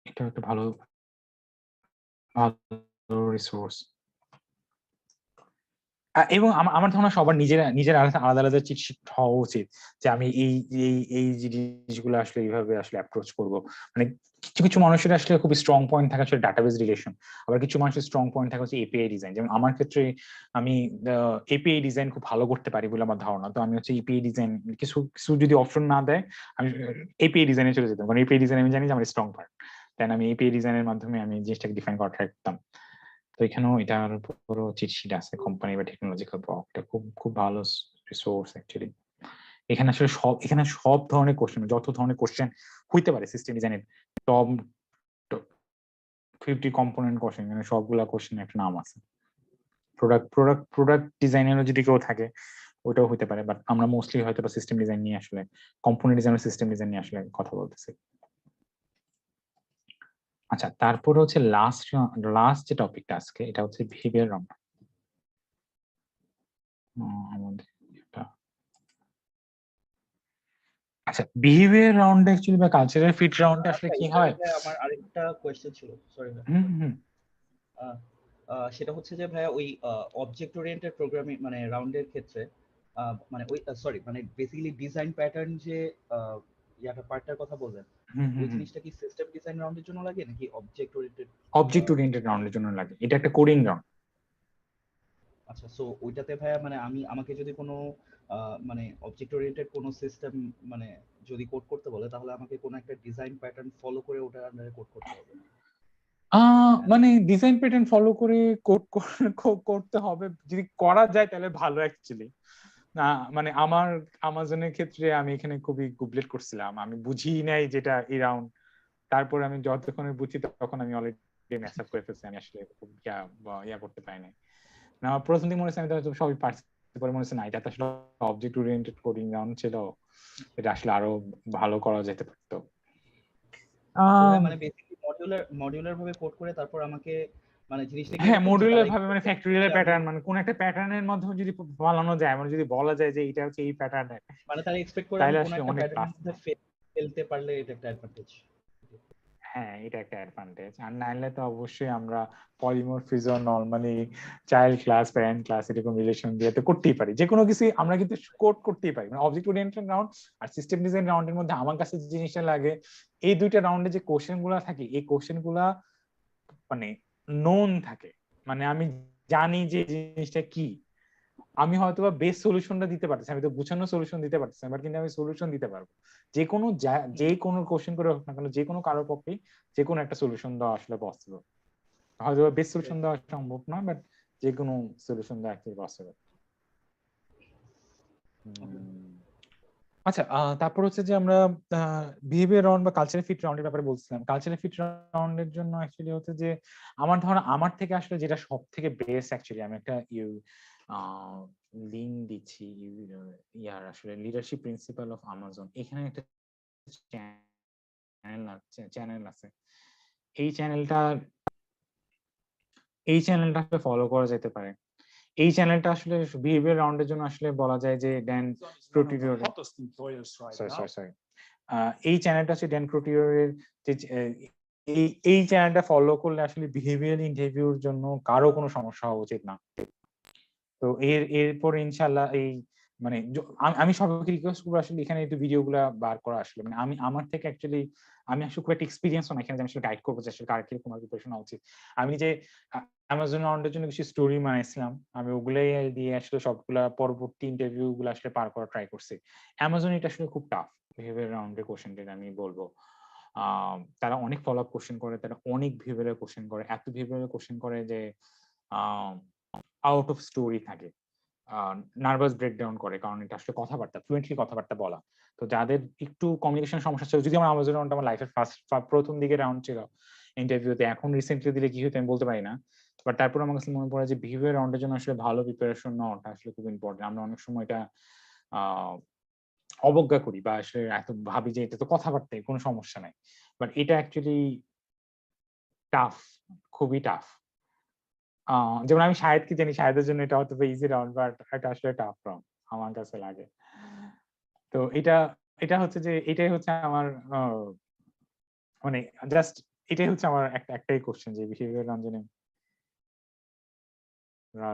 এটা একটা ভালো ভালো রিসোর্স। এবং আমার ধারণা সবার নিজের আলাদা আলাদা চিট শিট হওয়া উচিত, যে আমি এই এই এই জিনিসগুলো আসলে এইভাবে আসলে অ্যাপ্রোচ করব। মানে কিছু কিছু মানুষের আসলে খুব স্ট্রং পয়েন্ট থাকে আসলে ডাটাবেস রিলেশন, আবার কিছু মানুষের স্ট্রং পয়েন্ট থাকে হচ্ছে এপিআই ডিজাইন। যেমন আমার ক্ষেত্রে আমি এপিআই ডিজাইন খুব ভালো করতে পারি বলে আমার ধারণা। তো আমি হচ্ছে এপিআই ডিজাইন কিছু কিছু যদি অপশন না দেয় আমি এপিআই ডিজাইনে চলে যেতাম, কারণ এপিআই ডিজাইন আমি জানি যে আমার স্ট্রং পার্ট। দেন আমি এপিআই ডিজাইনের মাধ্যমে আমি জিনিসটাকে ডিফাইন করা ট্রাই করতাম। তো এখানেও এটার উপরও চিট শিট আছে, কোম্পানি বা টেকনোলজিক্যাল ব্লক, এটা খুব খুব ভালো রিসোর্স অ্যাকচুয়ালি। এখানে সব ধরনের কোশ্চেন, যত ধরনের কোশ্চেন হইতে পারে সিস্টেম ডিজাইনের, টপ 50 কম্পোনেন্ট কোশ্চেন, মানে সবগুলা কোশ্চেন একটা নাম আছে। প্রোডাক্ট ডিজাইনেরও যদি কেউ থাকে ওইটাও হইতে পারে, বাট আমরা মোস্টলি হয়তো সিস্টেম ডিজাইন নিয়ে আসলে, কম্পোনেন্ট ডিজাইন সিস্টেম ডিজাইন নিয়ে আসলে কথা বলতেছি। আচ্ছা, তারপর হচ্ছে লাস্ট যে টপিকটা আজকে, এটা হচ্ছে বিহেভিয়ার রাউন্ড। আমাদের আচ্ছা, বিহেভিয়ার রাউন্ডে অ্যাকচুয়ালি বা কালচারাল ফিট রাউন্ডে আসলে কি হয়? আমার আরেকটা কোশ্চেন ছিল, সরি ভাই। সেটা হচ্ছে যে ভাই ওই অবজেক্ট ওরিয়েন্টেড প্রোগ্রামিং মানে রাউন্ডের ক্ষেত্রে মানে ওই সরি মানে বেসিক্যালি ডিজাইন প্যাটার্ন যে ইয়াটা পার্টটার কথা বললেন, ওই জিনিসটা কি সিস্টেম ডিজাইন রাউন্ডের জন্য লাগে নাকি অবজেক্ট ওরিয়েন্টেড রাউন্ডের জন্য লাগে? এটা একটা কোডিং রাউন্ড। আচ্ছা, সো ওইটাতে ভাইয়া মানে আমাকে যদি কোনো মানে অবজেক্ট ওরিয়েন্টেড কোনো সিস্টেম মানে যদি কোড করতে বলে, তাহলে আমাকে কোনো একটা ডিজাইন প্যাটার্ন ফলো করে ওটার আন্ডারে কোড করতে হবে? মানে ডিজাইন প্যাটার্ন ফলো করে কোড করতে হবে, যদি করা যায় তাহলে ভালো অ্যাকচুয়ালি। না মানে আমার আমাজনের ক্ষেত্রে আমি এখানে খুবই গুবলেট করছিলাম, আমি বুঝি নাই যেটা এই রাউন্ড, তারপর আমি যতক্ষণ বুঝি তখন আমি অলরেডি মেস আপ করে ফেলছি, আমি আসলে খুব ইয়া করতে পারি নাই। না আমার প্রথম দিন মনে হচ্ছে আমি তো সবই পারছি, পরে মনে হচ্ছে না এটা তো আসলে অবজেক্ট ওরিয়েন্টেড কোডিং রাউন্ড ছিল, এটা আসলে আরো ভালো করা যেতে পারতো। মানে বেসিক্যালি মডিউলার ভাবে কোড করে তারপর আমাকে মানে জিনিসটা কি হ্যাঁ এরকম যে মডিউলার তারা ভাবে, মানে expect করছে ফ্যাক্টরিয়াল যে আমি প্যাটার্ন, মানে কোন একটা প্যাটার্নের মাধ্যমে যদি বানানো যায়, মানে যদি বলা যায় যে এটা হচ্ছে এই প্যাটার্নের, মানে তারা এক্সপেক্ট করে আমি তাহলে কোনো আসলে একটা অনেক প্যাটার্নের প্লাস। মধ্যে ফেলতে পারলে এটা একটা অ্যাডভান্টেজ। হ্যাঁ এটা একটা অ্যাডভান্টেজ, আর নাইলে তো অবশ্যই আমরা polymorphism normally child class parent class এরকম রিলেশন দিয়ে তো করতেই পারি, যে কোনো কিছু আমরা কিন্তু কোড করতেই পারি। মানে অবজেক্ট ওরিয়েন্টেড রাউন্ড আর সিস্টেম ডিজাইন রাউন্ডের মধ্যে আমার কাছে যে জিনিসটা লাগে, এই দুইটা রাউন্ডে যে কোশ্চেন গুলা থাকে, এই কোশ্চেন গুলা মানে নোন থাকে, মানে আমি জানি যে জিনিসটা কি, আমি হয়তো বা বেস্ট সলিউশনটা দিতে পারতেছি, আমি তো গুছানো সলিউশন দিতে পারতেছি না, বাট কিন্তু আমি সলিউশন দিতে পারবো। যে কোনো কোশ্চেন করে হোক না কেন, যে কোনো কারোর পক্ষেই যে কোনো একটা সলিউশন দেওয়া আসলে পসিবল। হয়তো বা বেস্ট সলিউশন দেওয়া সম্ভব না, বাট যে কোনো সলিউশন দেওয়া অ্যাকচুয়ালি পসিবল। আচ্ছা তারপর হচ্ছে যে আমরা বিহেভিয়ার রাউন্ড বা কালচারাল ফিট রাউন্ডের ব্যাপারে বলছিলাম। কালচারাল ফিট রাউন্ডের জন্য অ্যাকচুয়ালি হচ্ছে যে আমার ধারণা আমার থেকে আসলে যেটা সব থেকে বেস্ট, অ্যাকচুয়ালি আমি একটা লিঙ্ক দিচ্ছি ইয়ার আসলে লিডারশিপ প্রিন্সিপাল অফ আমাজন, এখানে একটা চ্যানেল আছে, এই চ্যানেলটা ফলো করা যেতে পারে। এই চ্যানেলটা আসলে বিহেভিয়ার রাউন্ডের জন্য আসলে বলা যায় যে ড্যান ক্রুটিওর, সরি এই চ্যানেলটা হচ্ছে ড্যান ক্রুটিওরের যে এই চ্যানেলটা ফলো করলে আসলে বিহেভিয়ার ইন্টারভিউর জন্য কারো কোনো সমস্যা হওয়া উচিত না। তো এরপর ইনশাল্লাহ এই মানে আমি সবাইকে রিকোয়েস্ট করবো আসলে এখানে একটু ভিডিও গুলা বার করা, আসলে মানে আমি আমার থেকে অ্যাকচুয়ালি আমি আসলে খুব একটা এক্সপিরিয়েন্স না এখানে, আমি আসলে গাইড করবো যে আসলে কার কিরকম প্রিপারেশন হওয়া উচিত। আমি যে অ্যামাজন রাউন্ডের জন্য কিছু স্টোরি বানাইছিলাম, আমি ওগুলাই দিয়ে আসলে সবগুলা পরবর্তী ইন্টারভিউ গুলো আসলে পার করা ট্রাই করছি। অ্যামাজন এটা আসলে খুব টাফ বিহেভিয়ার রাউন্ডের কোশ্চেনটা আমি বলবো। তারা অনেক ফলো আপ কোশ্চেন করে, তারা অনেক বিহেভিয়ার কোশ্চেন করে, এত বিহেভিয়ার কোশ্চেন করে যে আউট অফ স্টোরি থাকে, নার্ভাস ব্রেকডাউন করে, কারণ এটা আসলে কথাবার্তা ফ্লুয়েন্টলি কথাবার্তা বলা। তো যাদের একটু কমিউনিকেশন সমস্যা ছিল, যদি আমার আমাজন রাউন্ড আমার লাইফের প্রথম দিকে রাউন্ড ছিল ইন্টারভিউতে, এখন রিসেন্টলি দিলে কি হতো আমি বলতে পারি না, বাট তারপর আমার কাছে মনে পড়ে যে বিহেভিয়ার রাউন্ডের জন্য আসলে ভালো প্রিপারেশন নেওয়াটা আসলে খুব ইম্পর্টেন্ট। আমরা অনেক সময় এটা অবজ্ঞা করি বা আসলে এত ভাবি যে এটা তো কথাবার্তায় কোনো সমস্যা নাই, বাট এটা অ্যাকচুয়ালি টাফ, খুবই টাফ। যেমন আমি শাহেদকে জানি, শাহেদের জন্য এটা হয়তো ইজি রাউন্ড, বাট এটা আসলে টাফ রাউন্ড আমার কাছে লাগে। তো এটা হচ্ছে যে এটাই হচ্ছে আমার মানে জাস্ট এটাই হচ্ছে আমার একটাই কোশ্চেন, যে বিহেভিয়ার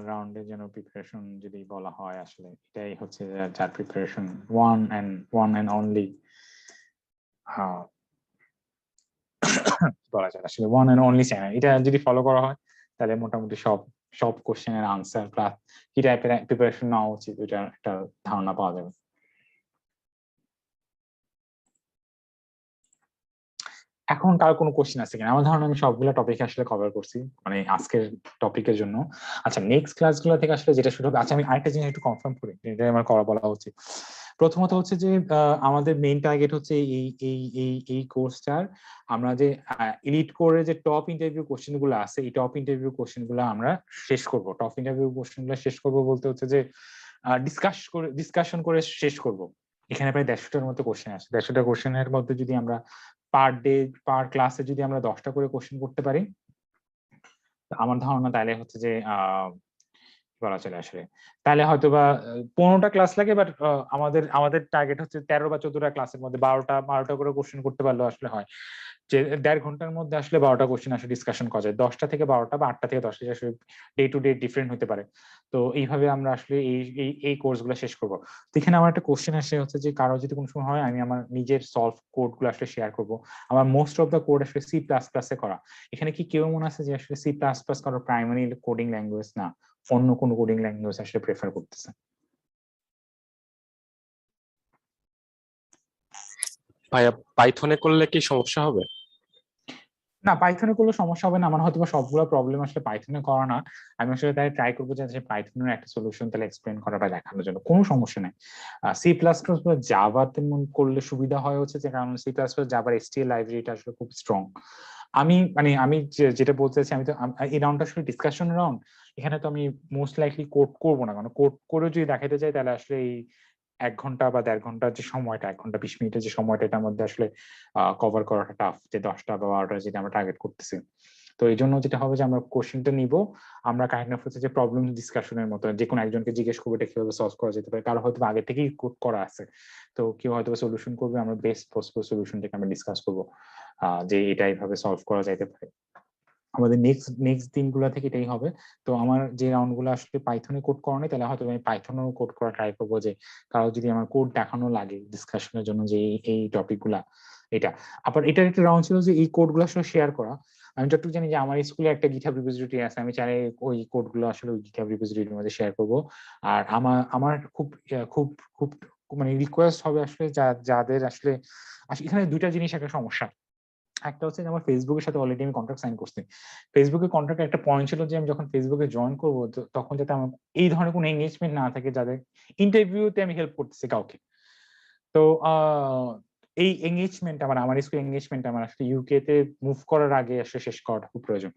রাউন্ডের জন্য প্রিপারেশন যদি বলা হয়, আসলে এটাই হচ্ছে যার প্রিপারেশন ওয়ান অ্যান্ড অনলি বলা যায়, আসলে ওয়ান অ্যান্ড অনলি চ্যানেল। এটা যদি ফলো করা হয় তাহলে মোটামুটি সব কোশ্চেনের আনসার প্লাস কি টাইপের প্রিপারেশন নেওয়া উচিত ওইটার একটা ধারণা পাওয়া যাবে। এখন কার কোনো কোশ্চেন আছে কিনা? আমার ধারণা আমি সবগুলো টপিক আসলে কভার করছি মানে আজকের টপিকের জন্য। আচ্ছা নেক্সট ক্লাসগুলো থেকে আসলে যেটা শুরু হবে, আচ্ছা আমি আরেকটা জিনিস একটু কনফার্ম করি, এটা আমার বলা উচিত। প্রথমত হচ্ছে যে আমাদের মেইন টার্গেট হচ্ছে এই কোর্সটার আমরা যে এলিট করে যে টপ ইন্টারভিউ কোশ্চেন গুলো আছে, এই টপ ইন্টারভিউ কোশ্চেন গুলো আমরা শেষ করব। টপ ইন্টারভিউ কোশ্চেন গুলো শেষ করব বলতে হচ্ছে যে ডিসকাশন করে শেষ করব। এখানে প্রায় 150টার মতো কোশ্চেন আছে, 150টা কোশ্চেনের মধ্যে যদি আমরা পার ডে পার ক্লাসে যদি আমরা 10টা করে কোশ্চেন করতে পারি, আমার ধারণা তাহলে হচ্ছে যে বলা চলে আসলে তাহলে হয়তো বা 15টা ক্লাস লাগে, বাট আমাদের টার্গেট হচ্ছে 13 বা 14টা ক্লাসের মধ্যে 12টা করে কোশ্চেন করতে পারলে আসলে হয় যে 1.5 ঘন্টার মধ্যে আসলে 12টা কোশ্চেন আসলে ডিসকাশন করা যায়। 10টা থেকে 12টা বা 8টা থেকে 10টা আসলে ডে টু ডে ডিফারেন্ট হতে পারে। তো এইভাবে আমরা আসলে এই কোর্সগুলো শেষ করবো। তো এখানে আমার একটা কোশ্চেন আসে হচ্ছে যে কারো যদি কোনো সময় হয়, আমি আমার নিজের সলভ কোড গুলো আসলে শেয়ার করবো। আমার মোস্ট অফ দ্য কোড আসলে C++ করা। এখানে কি কেউ মনে আছে যে আসলে C++ করা প্রাইমারি কোডিং ল্যাঙ্গুয়েজ না, অন্য কোনো কোডিং ল্যাঙ্গুয়েজ আসলে প্রেফার করতেছে? ভাইয়া পাইথনে করলে কি সমস্যা হবে? না, পাইথনে করলে সমস্যা হবে না। আমার হয়তো বা সবগুলো প্রবলেম আসলে পাইথনে করা না। আমি আসলে তাই ট্রাই করবো যে পাইথনের একটা সলিউশন তাহলে এক্সপ্লেন করা বা দেখানোর জন্য কোনো সমস্যা নেই। সি প্লাস প্লাস বা জাভাতে করলে সুবিধা হয় হচ্ছে যে, কারণ সি প্লাস প্লাস জাভার এসটিএল লাইব্রেরিটা আসলে খুব স্ট্রং। আমি যেটা বলতে চাচ্ছি, আমি তো এই রাউন্ডটা আসলে ডিসকাশন রাউন্ড। এখানে তো আমি মোস্ট লাইকলি কোড করবো না, কারণ কোড করে যদি দেখাতে চাই তাহলে আসলে এই 1 ঘন্টা বা 1.5 ঘন্টার যে সময়টা, 1 ঘন্টা 20 মিনিটের যে সময়টা, এটার মধ্যে আসলে কভার করাটা টাফ, যে 10টা বা 12টা যেটা আমরা টার্গেট করতেছি। তো এই জন্য যেটা হবে যে আমরা কোশ্চেনটা নিব, আমরা কাইন্ড অফ হচ্ছে যে প্রবলেম ডিসকাশনের মতো যে কোনো একজনকে জিজ্ঞেস করবো এটা কিভাবে সলভ করা যেতে পারে, কারো হয়তো আগে থেকেই কোড করা আছে, তো কেউ হয়তো সলিউশন করবে, আমরা বেস্ট পসিবল সলিউশনটাকে আমরা ডিসকাস করবো যে এটা এইভাবে সলভ করা যাইতে পারে। আমাদের নেক্সট দিনগুলো থেকে এটাই হবে। তো আমার যে রাউন্ড গুলো আসলে পাইথনে কোড করা নেই, তাহলে হয়তো আমি পাইথনেও কোড করা ট্রাই করবো, যে কারো যদি আমার কোড দেখানো লাগে ডিসকাশনের জন্য যে এই টপিক গুলা এটা। আবার এটার একটা রাউন্ড ছিল যে এই কোড গুলো আসলে শেয়ার করা। আমি যতটুকু জানি যে আমার স্কুলে একটা গিটহাব রিপোজিটরি আছে, আমি চাইলে ওই কোড গুলো আসলে ওই গিটহাব রিপোজিটরির মধ্যে শেয়ার করবো। আর আমার খুব খুব খুব মানে রিকোয়েস্ট হবে আসলে যাদের আসলে এখানে দুইটা জিনিস একটা সমস্যা। একটা হচ্ছে যে আমার ফেসবুকের সাথে অলরেডি আমি কন্ট্রাক্ট সাইন করছি। ফেসবুকের কন্ট্রাক্টে একটা পয়েন্ট ছিল যে আমি যখন ফেসবুকে জয়েন করবো তখন যাতে আমার এই ধরনের কোনো এঙ্গেজমেন্ট না থাকে যাদের ইন্টারভিউতে আমি হেল্প করতেছি কাউকে। তো এই এঙ্গেজমেন্ট আমার স্কুল এঙ্গেজমেন্ট আমার আসলে ইউকে তে মুভ করার আগে আসলে শেষ করাটা খুব প্রয়োজন।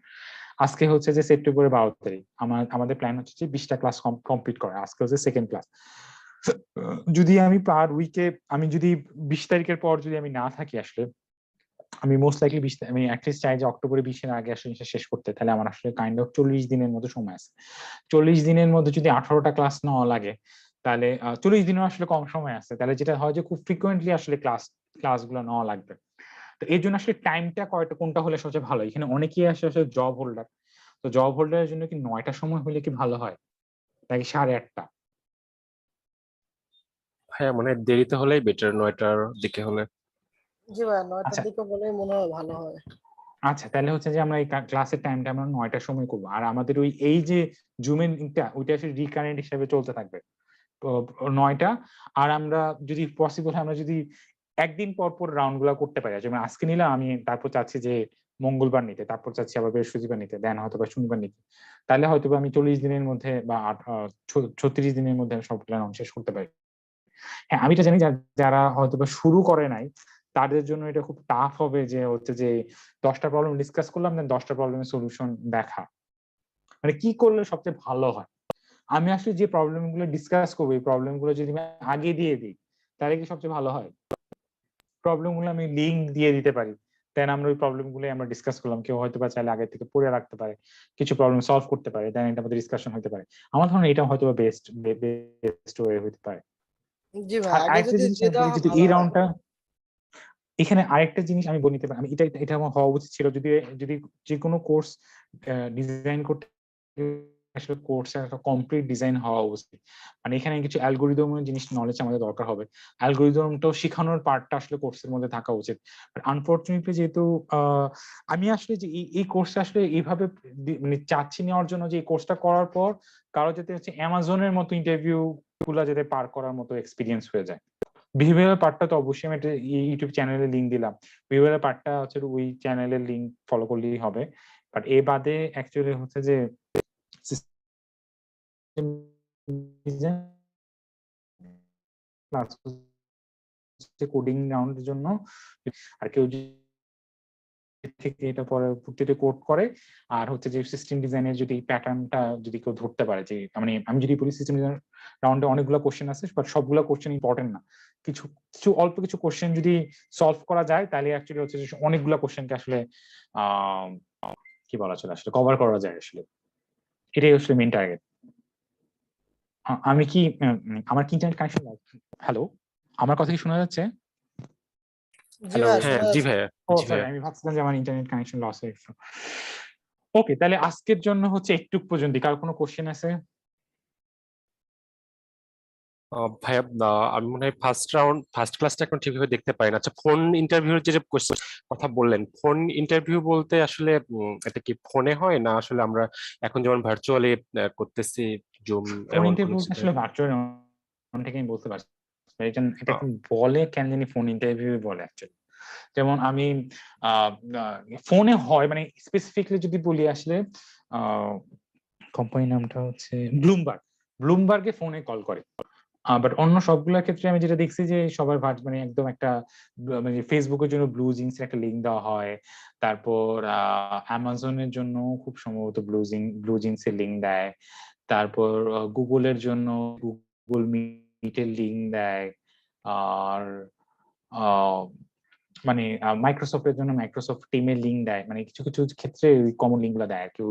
আজকে হচ্ছে যে সেপ্টেম্বরের 12 তারিখ, আমাদের প্ল্যান হচ্ছে যে 20টা ক্লাস কমপ্লিট করা। আজকে হচ্ছে সেকেন্ড ক্লাস। যদি আমি পার উইকে, আমি যদি 20 তারিখের পর যদি আমি না থাকি আসলে, আমি মোস্ট লাইকলি আমি অ্যাটলিস্ট চাই যে অক্টোবরের 20-এর আগে আসলে শেষ করতে। তাহলে আমার আসলে কাইন্ড অফ 40 দিনের মতো সময় আছে। 40 দিনের মধ্যে যদি 18টা ক্লাস নেওয়া লাগে, তাহলে 40 দিনের আসলে কম সময় আছে। তাহলে যেটা হয় যে খুব ফ্রিকোয়েন্টলি আসলে ক্লাসগুলো নেওয়া লাগবে। তো এই জন্য আসলে টাইমটা কোনটা হলে সবচেয়ে ভালো? এখানে অনেকেই আসে আসলে জব হোল্ডার। তো জব হোল্ডারের জন্য কি 9টার সময় হলে কি ভালো হয়, নাকি 8:30টা? হ্যাঁ, মানে দেরিতে হলেই বেটার, 9টার দিকে হলে। জি ভাইয়া, 9টার আচ্ছা দিকে বলে মনে হয় ভালো হয়। আচ্ছা, তাহলে হচ্ছে যে আমরা এই ক্লাসের টাইমটা আমরা 9টার সময় করবো। আর আমাদের এই যে জুমের ওইটা আসলে রিকারেন্ট হিসেবে চলতে থাকবে 9টা। আর আমরা যদি পসিবল হয়, আমরা যদি একদিন পর পর রাউন্ড গুলা করতে পারি, যেমন আজকে নিলাম আমি, তারপর চাচ্ছি যে মঙ্গলবার নিতে, তারপর চাচ্ছি আবার বৃহস্পতিবার নিতে, দেন হয়তো বা শনিবার নিতে, তাহলে হয়তো আমি 40 দিনের মধ্যে বা 36 দিনের মধ্যে সবগুলা রাউন্ড শেষ করতে পারি। হ্যাঁ, আমি এটা জানি যারা হয়তো বা শুরু করে নাই তাদের জন্য এটা খুব টাফ হবে, যে হচ্ছে যে 10টা প্রবলেম ডিসকাস করলাম, দেন 10টা প্রবলেমের সলিউশন দেখা, মানে কি করলে সবচেয়ে ভালো হয়। আমি আসলে যে প্রবলেম গুলো ডিসকাস করবো, এই প্রবলেম গুলো যদি আমি আগে দিয়ে দিই তাহলে কি সবচেয়ে ভালো হয়? প্রবলেম গুলো আমি লিঙ্ক দিয়ে দিতে পারি, দেন আমরা ওই প্রবলেম গুলো আমরা ডিসকাস করলাম, কেউ হয়তো বা চাইলে আগে থেকে পড়ে রাখতে পারে, কিছু প্রবলেম সলভ করতে পারে, দেন এটা আমাদের ডিসকাশন হতে পারে। আমার ধারণা এটা হয়তো বা বেস্ট ওয়ে হতে পারে। জি ভাই, আর আগে আরেকটা যদি জিনিস দিয়ে আমি দেওয়া বলি, হয় যদি ভালো এই হয়। রাউন্ডটা, এখানে আরেকটা জিনিস আমি বলে নিতে পারি, আমি এটা আমার হওয়া উচিত ছিল, যদি যদি যে কোনো কোর্স ডিজাইন করতে আসলে কোর্সের একটা কমপ্লিট ডিজাইন হওয়া উচিত। মানে এখানে কিছু অ্যালগোরিদমের জিনিস নলেজ আমাদের দরকার হবে, অ্যালগোরিদমটাও শেখানোর পার্টটা আসলে কোর্সের মধ্যে থাকা উচিত। আনফরচুনেটলি যেহেতু আমি আসলে যে এই কোর্সটা আসলে এইভাবে মানে চাচ্ছি নেওয়ার জন্য, যে এই কোর্সটা করার পর কারো যাতে হচ্ছে অ্যামাজনের মতো ইন্টারভিউ গুলা যাতে পার করার মতো এক্সপিরিয়েন্স হয়ে যায়। বিহেভিয়ারাল পার্টটা তো অবশ্যই আমি একটা ইউটিউব চ্যানেলের লিঙ্ক দিলাম, বিহেভিয়ারাল পার্টটা হচ্ছে ওই চ্যানেলের লিঙ্ক ফলো করলেই হবে। বাট এ বাদে অ্যাকচুয়ালি হচ্ছে যে সিস্টেম ডিজাইন প্লাস কোডিং রাউন্ডের জন্য, আর কেউ থেকে এটা পরবর্তীতে কোড করে, আর হচ্ছে যে সিস্টেম ডিজাইনের যদি প্যাটার্নটা যদি কেউ ধরতে পারে, যে মানে আমি যদি বলি সিস্টেম ডিজাইন রাউন্ডে অনেকগুলো কোশ্চেন আছে, বাট সবগুলো কোশ্চেন ইম্পর্টেন্ট না, কিছু কিছু অল্প কিছু কোশ্চেন যদি সলভ করা যায় তাহলে অ্যাকচুয়ালি হচ্ছে যে অনেকগুলো কোশ্চেনকে আসলে আহ কি বলা চলে আসলে কভার করা যায় আসলে। এটাই আসলে মেইন টার্গেট। আমি কি আমার কি ইন্টারনেট কানেকশন? হ্যালো, আমার কথা কি শোনা যাচ্ছে? জি হ্যালো। ভাইয়া, হ্যাঁ, শোনা জি যাচ্ছে। ভাইয়া, ও জি সরি, ভাইয়া। আমি ভাবছিলাম যে আমার ইন্টারনেট কানেকশন লস হয়ে গেছে। ওকে, তাহলে আজকের জন্য হচ্ছে একটু পর্যন্ত। কার কোনো কোশ্চেন আছে? ভাইয়া, আমি মনে হয় ফার্স্ট ক্লাসটা এখন ঠিকভাবে দেখতে পাই না। আচ্ছা, ফোন ইন্টারভিউর যে কথা বললেন, ফোন ইন্টারভিউ বলতে আসলে এটা কি ফোনে হয়, না আসলে আমরা এখন যেমন ভার্চুয়ালি করতেছি, জুম ফোন এমন কোনো ইন্টারভিউ কিছু? আসলে ভার্চুয়াল থেকে আমি বলতে পারছি, এটা বলে কেন জানি ফোন ইন্টারভিউ বলে অ্যাকচুয়ালি। যেমন আমি ফোনে হয় মানে স্পেসিফিকলি যদি বলি আসলে কোম্পানি নামটা হচ্ছে ব্লুমবার্গে ফোনে কল করে। বাট অন্য সবগুলোর ক্ষেত্রে আমি যেটা দেখছি যে সবার মানে একদম একটা মানে ফেসবুকের জন্য ব্লু জিন্স একটা লিঙ্ক দেওয়া হয়, তারপর অ্যামাজনের জন্য খুব সম্ভবত ব্লু জিন্সের লিঙ্ক দেয়, তারপর গুগলের জন্য গুগল মিটের লিঙ্ক দেয়, আর মানে মাইক্রোসফটের জন্য মাইক্রোসফট টিমের লিঙ্ক দেয়, মানে কিছু কিছু ক্ষেত্রে ওই কমন লিঙ্ক গুলো দেয় আর কি।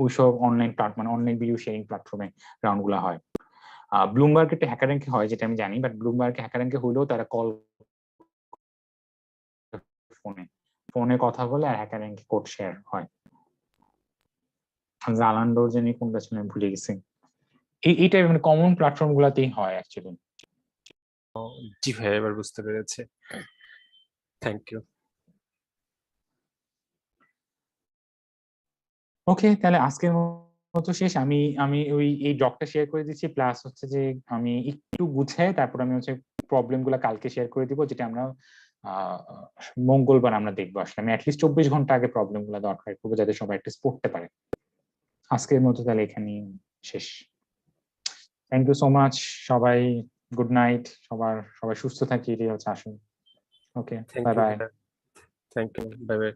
ওইসব অনলাইন মানে অনলাইন ভিডিও শেয়ারিং প্ল্যাটফর্মে রাউন্ড গুলো হয়। ব্লুমবার্গ একটা হ্যাকার র্যাঙ্কে হয় যেটা আমি জানি, বাট ব্লুমবার্গ হ্যাকার র্যাঙ্কে হলেও তারা কল ফোনে কথা বলে আর হ্যাকার র্যাঙ্কে কোড শেয়ার হয়। জালান্ডোর জানি কোনটা ছিল আমি ভুলে গেছি। এই টাইপের মানে কমন প্ল্যাটফর্ম গুলাতেই হয় অ্যাকচুয়ালি। জি ভাইয়া, এবার বুঝতে পেরেছি। Thank you. ওকে, তাহলে আজকের মতো শেষ। আমি আমি এই ডকটা শেয়ার করে দিচ্ছি, প্লাস হচ্ছে যে আমি একটু গুছাই তারপর আমি হচ্ছে প্রবলেম গুলা কালকে শেয়ার করে দিব, যেটা আমরা মঙ্গলবার আমরা দেখবো। আসলে আমি অ্যাটলিস্ট 24 ঘন্টা আগে প্রবলেম গুলা দরকার করবো যাতে সবাই অ্যাটলিস্ট পড়তে পারে। আজকের মতো তাহলে এখানেই শেষ। থ্যাংক ইউ সো মাচ সবাই, গুড নাইট। সবাই সুস্থ থাকি, এটাই হচ্ছে আসুন। Okay, thank bye you bye. Thank you, bye by.